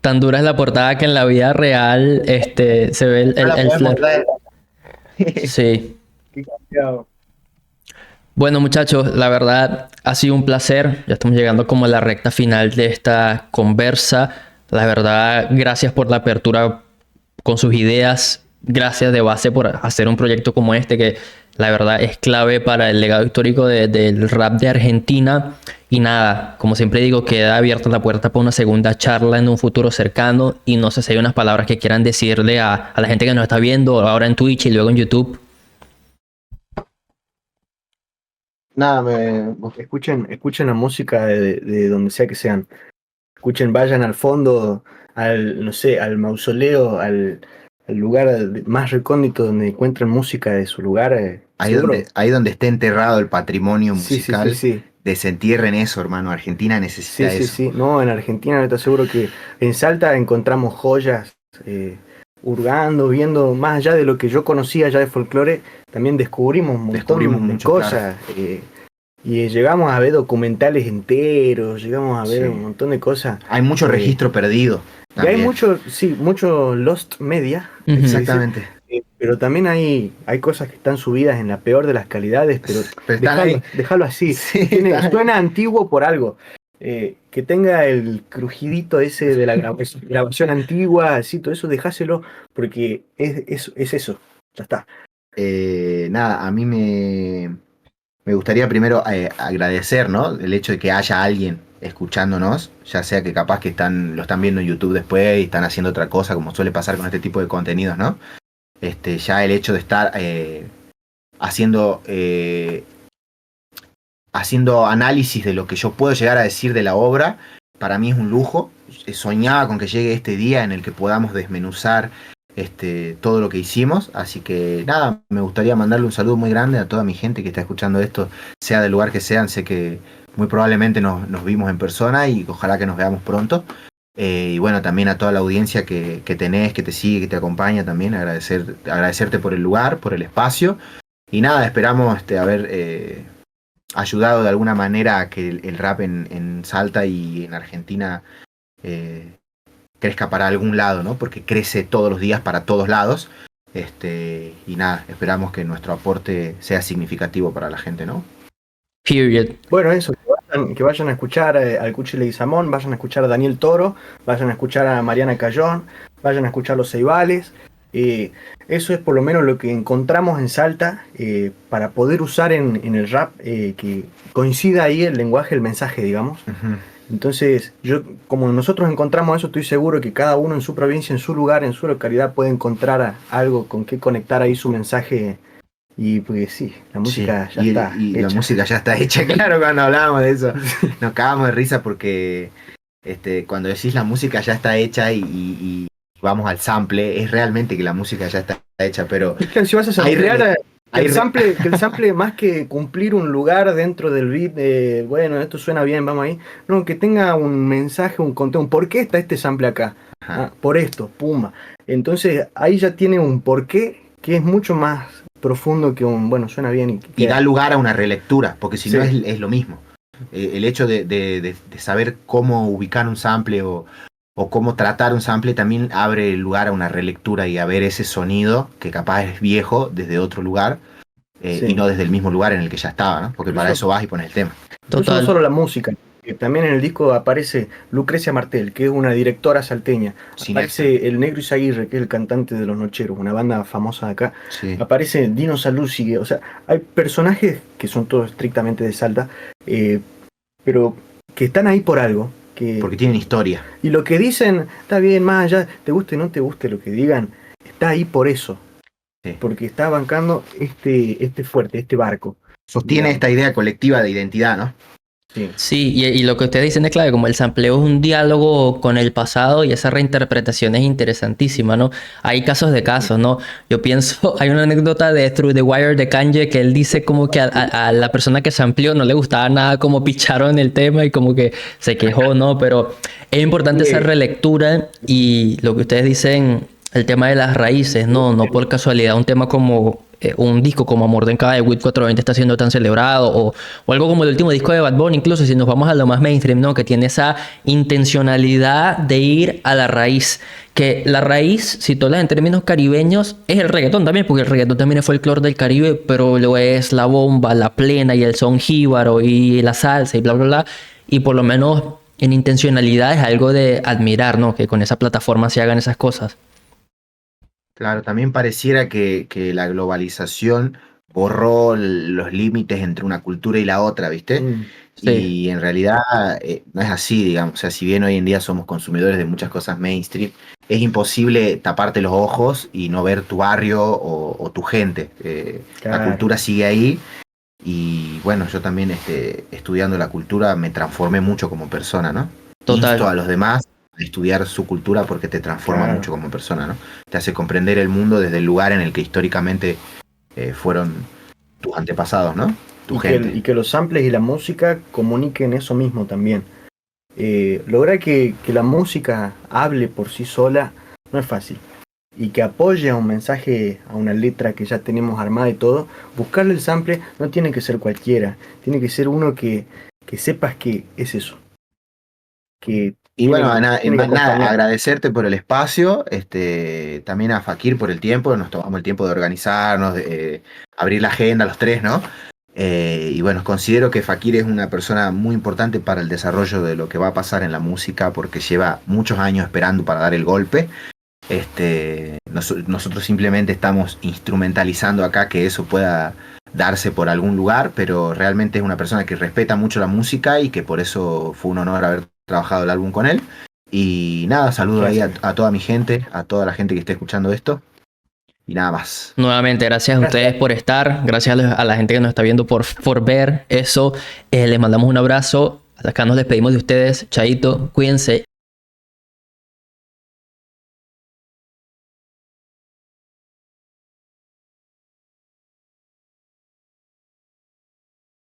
Tan dura es la portada que en la vida real se ve el flair. Sí. Qué cambiado. Bueno, muchachos, la verdad ha sido un placer. Ya estamos llegando como a la recta final de esta conversa. La verdad, gracias por la apertura con sus ideas. Gracias de base por hacer un proyecto como este que la verdad es clave para el legado histórico del rap de Argentina. Y nada, como siempre digo, queda abierta la puerta para una segunda charla en un futuro cercano. Y no sé si hay unas palabras que quieran decirle a la gente que nos está viendo ahora en Twitch y luego en YouTube. Nada, escuchen la música de donde sea que sean. Escuchen, vayan al fondo, no sé, al mausoleo, al lugar más recóndito donde encuentren música de su lugar. Ahí donde esté enterrado el patrimonio musical. Sí. Desentierren eso, hermano. Argentina necesita eso. Sí. No, en Argentina te aseguro que en Salta encontramos joyas, hurgando, viendo más allá de lo que yo conocía ya de folclore, también descubrimos un montón de cosas. y llegamos a ver documentales enteros, llegamos a ver un montón de cosas. Hay mucho registro perdido. Y hay mucho lost media. Exactamente. Pero también hay cosas que están subidas en la peor de las calidades, pero déjalo así. Sí, Suena antiguo por algo. Que tenga el crujidito ese de la grabación antigua, así, todo eso, dejáselo, porque es eso. Ya está. Nada, a mí me gustaría primero agradecer, ¿no? El hecho de que haya alguien escuchándonos, ya sea que capaz que lo están viendo en YouTube después y están haciendo otra cosa, como suele pasar con este tipo de contenidos, ¿no? Ya el hecho de estar haciendo análisis de lo que yo puedo llegar a decir de la obra, para mí es un lujo. Soñaba con que llegue este día en el que podamos desmenuzar todo lo que hicimos, así que nada, me gustaría mandarle un saludo muy grande a toda mi gente que está escuchando esto, sea del lugar que sean. Sé que muy probablemente nos vimos en persona y ojalá que nos veamos pronto. Y bueno, también a toda la audiencia que tenés, que te sigue, que te acompaña también, agradecerte por el lugar, por el espacio. Y nada, esperamos haber ayudado de alguna manera a que el rap en Salta y en Argentina crezca para algún lado, ¿no? Porque crece todos los días para todos lados. Y nada, esperamos que nuestro aporte sea significativo para la gente, ¿no? Period. Bueno, eso, que vayan a escuchar al Cuchi Leguizamón, vayan a escuchar a Daniel Toro, vayan a escuchar a Mariana Cayón, vayan a escuchar Los Ceibales. Eso es por lo menos lo que encontramos en Salta para poder usar en el rap, que coincida ahí el lenguaje, el mensaje, digamos. Uh-huh. Entonces, como nosotros encontramos eso, estoy seguro que cada uno en su provincia, en su lugar, en su localidad puede encontrar algo con que conectar ahí su mensaje. Y pues sí, la música ya está y hecha. La música ya está hecha, claro, cuando hablábamos de eso. Nos cagamos de risa porque cuando decís la música ya está hecha y vamos al sample, es realmente que la música ya está hecha, pero... Es que si vas a samplear, que el sample más que cumplir un lugar dentro del beat, bueno, esto suena bien, vamos ahí, no, que tenga un mensaje, un contenido, ¿por qué está este sample acá? Por esto, pumba. Entonces ahí ya tiene un porqué que es mucho más profundo que bueno, suena bien. Y da lugar a una relectura, porque si no es lo mismo. El hecho de saber cómo ubicar un sample o cómo tratar un sample también abre lugar a una relectura y a ver ese sonido que capaz es viejo desde otro lugar y no desde el mismo lugar en el que ya estaba, ¿no? Porque para eso vas y pones el tema. Total. No solo la música. También en el disco aparece Lucrecia Martel, que es una directora salteña. Aparece el Negro Izaguirre, que es el cantante de Los Nocheros, una banda famosa de acá. Sí. Aparece Dino Saluzzi, o sea, hay personajes que son todos estrictamente de Salta, pero que están ahí por algo. Porque tienen historia. Y lo que dicen, está bien, más allá, te guste o no te guste lo que digan, está ahí por eso. Sí. Porque está bancando este fuerte, este barco. Sostiene esta idea colectiva de identidad, ¿no? Sí, y lo que ustedes dicen es clave, como el sampleo es un diálogo con el pasado y esa reinterpretación es interesantísima, ¿no? Hay casos de casos, ¿no? Yo pienso, hay una anécdota de Through the Wire de Kanye que él dice como que a la persona que sampleó no le gustaba nada como picharon el tema y como que se quejó, ¿no? Pero es importante esa relectura y lo que ustedes dicen, el tema de las raíces, no por casualidad, un tema como... un disco como Amor de Cada de WIT 420 está siendo tan celebrado o algo como el último disco de Bad Bunny, incluso si nos vamos a lo más mainstream, ¿no? Que tiene esa intencionalidad de ir a la raíz, que la raíz, si tú hablas en términos caribeños, es el reggaetón también, porque el reggaetón también es folclore del Caribe, pero lo es la bomba, la plena y el son jíbaro y la salsa y bla bla bla, y por lo menos en intencionalidad es algo de admirar, ¿no? Que con esa plataforma se hagan esas cosas. Claro, también pareciera que la globalización borró los límites entre una cultura y la otra, ¿viste? Sí. Y en realidad no es así, digamos. O sea, si bien hoy en día somos consumidores de muchas cosas mainstream, es imposible taparte los ojos y no ver tu barrio o tu gente. Claro. La cultura sigue ahí. Y bueno, yo también estudiando la cultura me transformé mucho como persona, ¿no? Total. Insto a los demás estudiar su cultura porque te transforma mucho como persona, ¿no? Te hace comprender el mundo desde el lugar en el que históricamente fueron tus antepasados, ¿no? Tu gente. Y que los samples y la música comuniquen eso mismo también. Lograr que la música hable por sí sola no es fácil. y que apoye a un mensaje, a una letra que ya tenemos armada y todo, buscarle el sample no tiene que ser cualquiera, tiene que ser uno que sepas que es eso. Que Y bueno, tiene que acompañar. agradecerte por el espacio, también a Fakir por el tiempo, nos tomamos el tiempo de organizarnos, de abrir la agenda los tres, ¿no? Y bueno, considero que Fakir es una persona muy importante para el desarrollo de lo que va a pasar en la música, porque lleva muchos años esperando para dar el golpe. Nosotros simplemente estamos instrumentalizando acá que eso pueda darse por algún lugar, pero realmente es una persona que respeta mucho la música y que por eso fue un honor haber trabajado el álbum con él. Y nada, saludo ahí a toda mi gente, a toda la gente que esté escuchando esto. Y nada más. Nuevamente, gracias a ustedes por estar. Gracias a la gente que nos está viendo por ver eso. Les mandamos un abrazo. Acá nos despedimos de ustedes. Chaito, cuídense.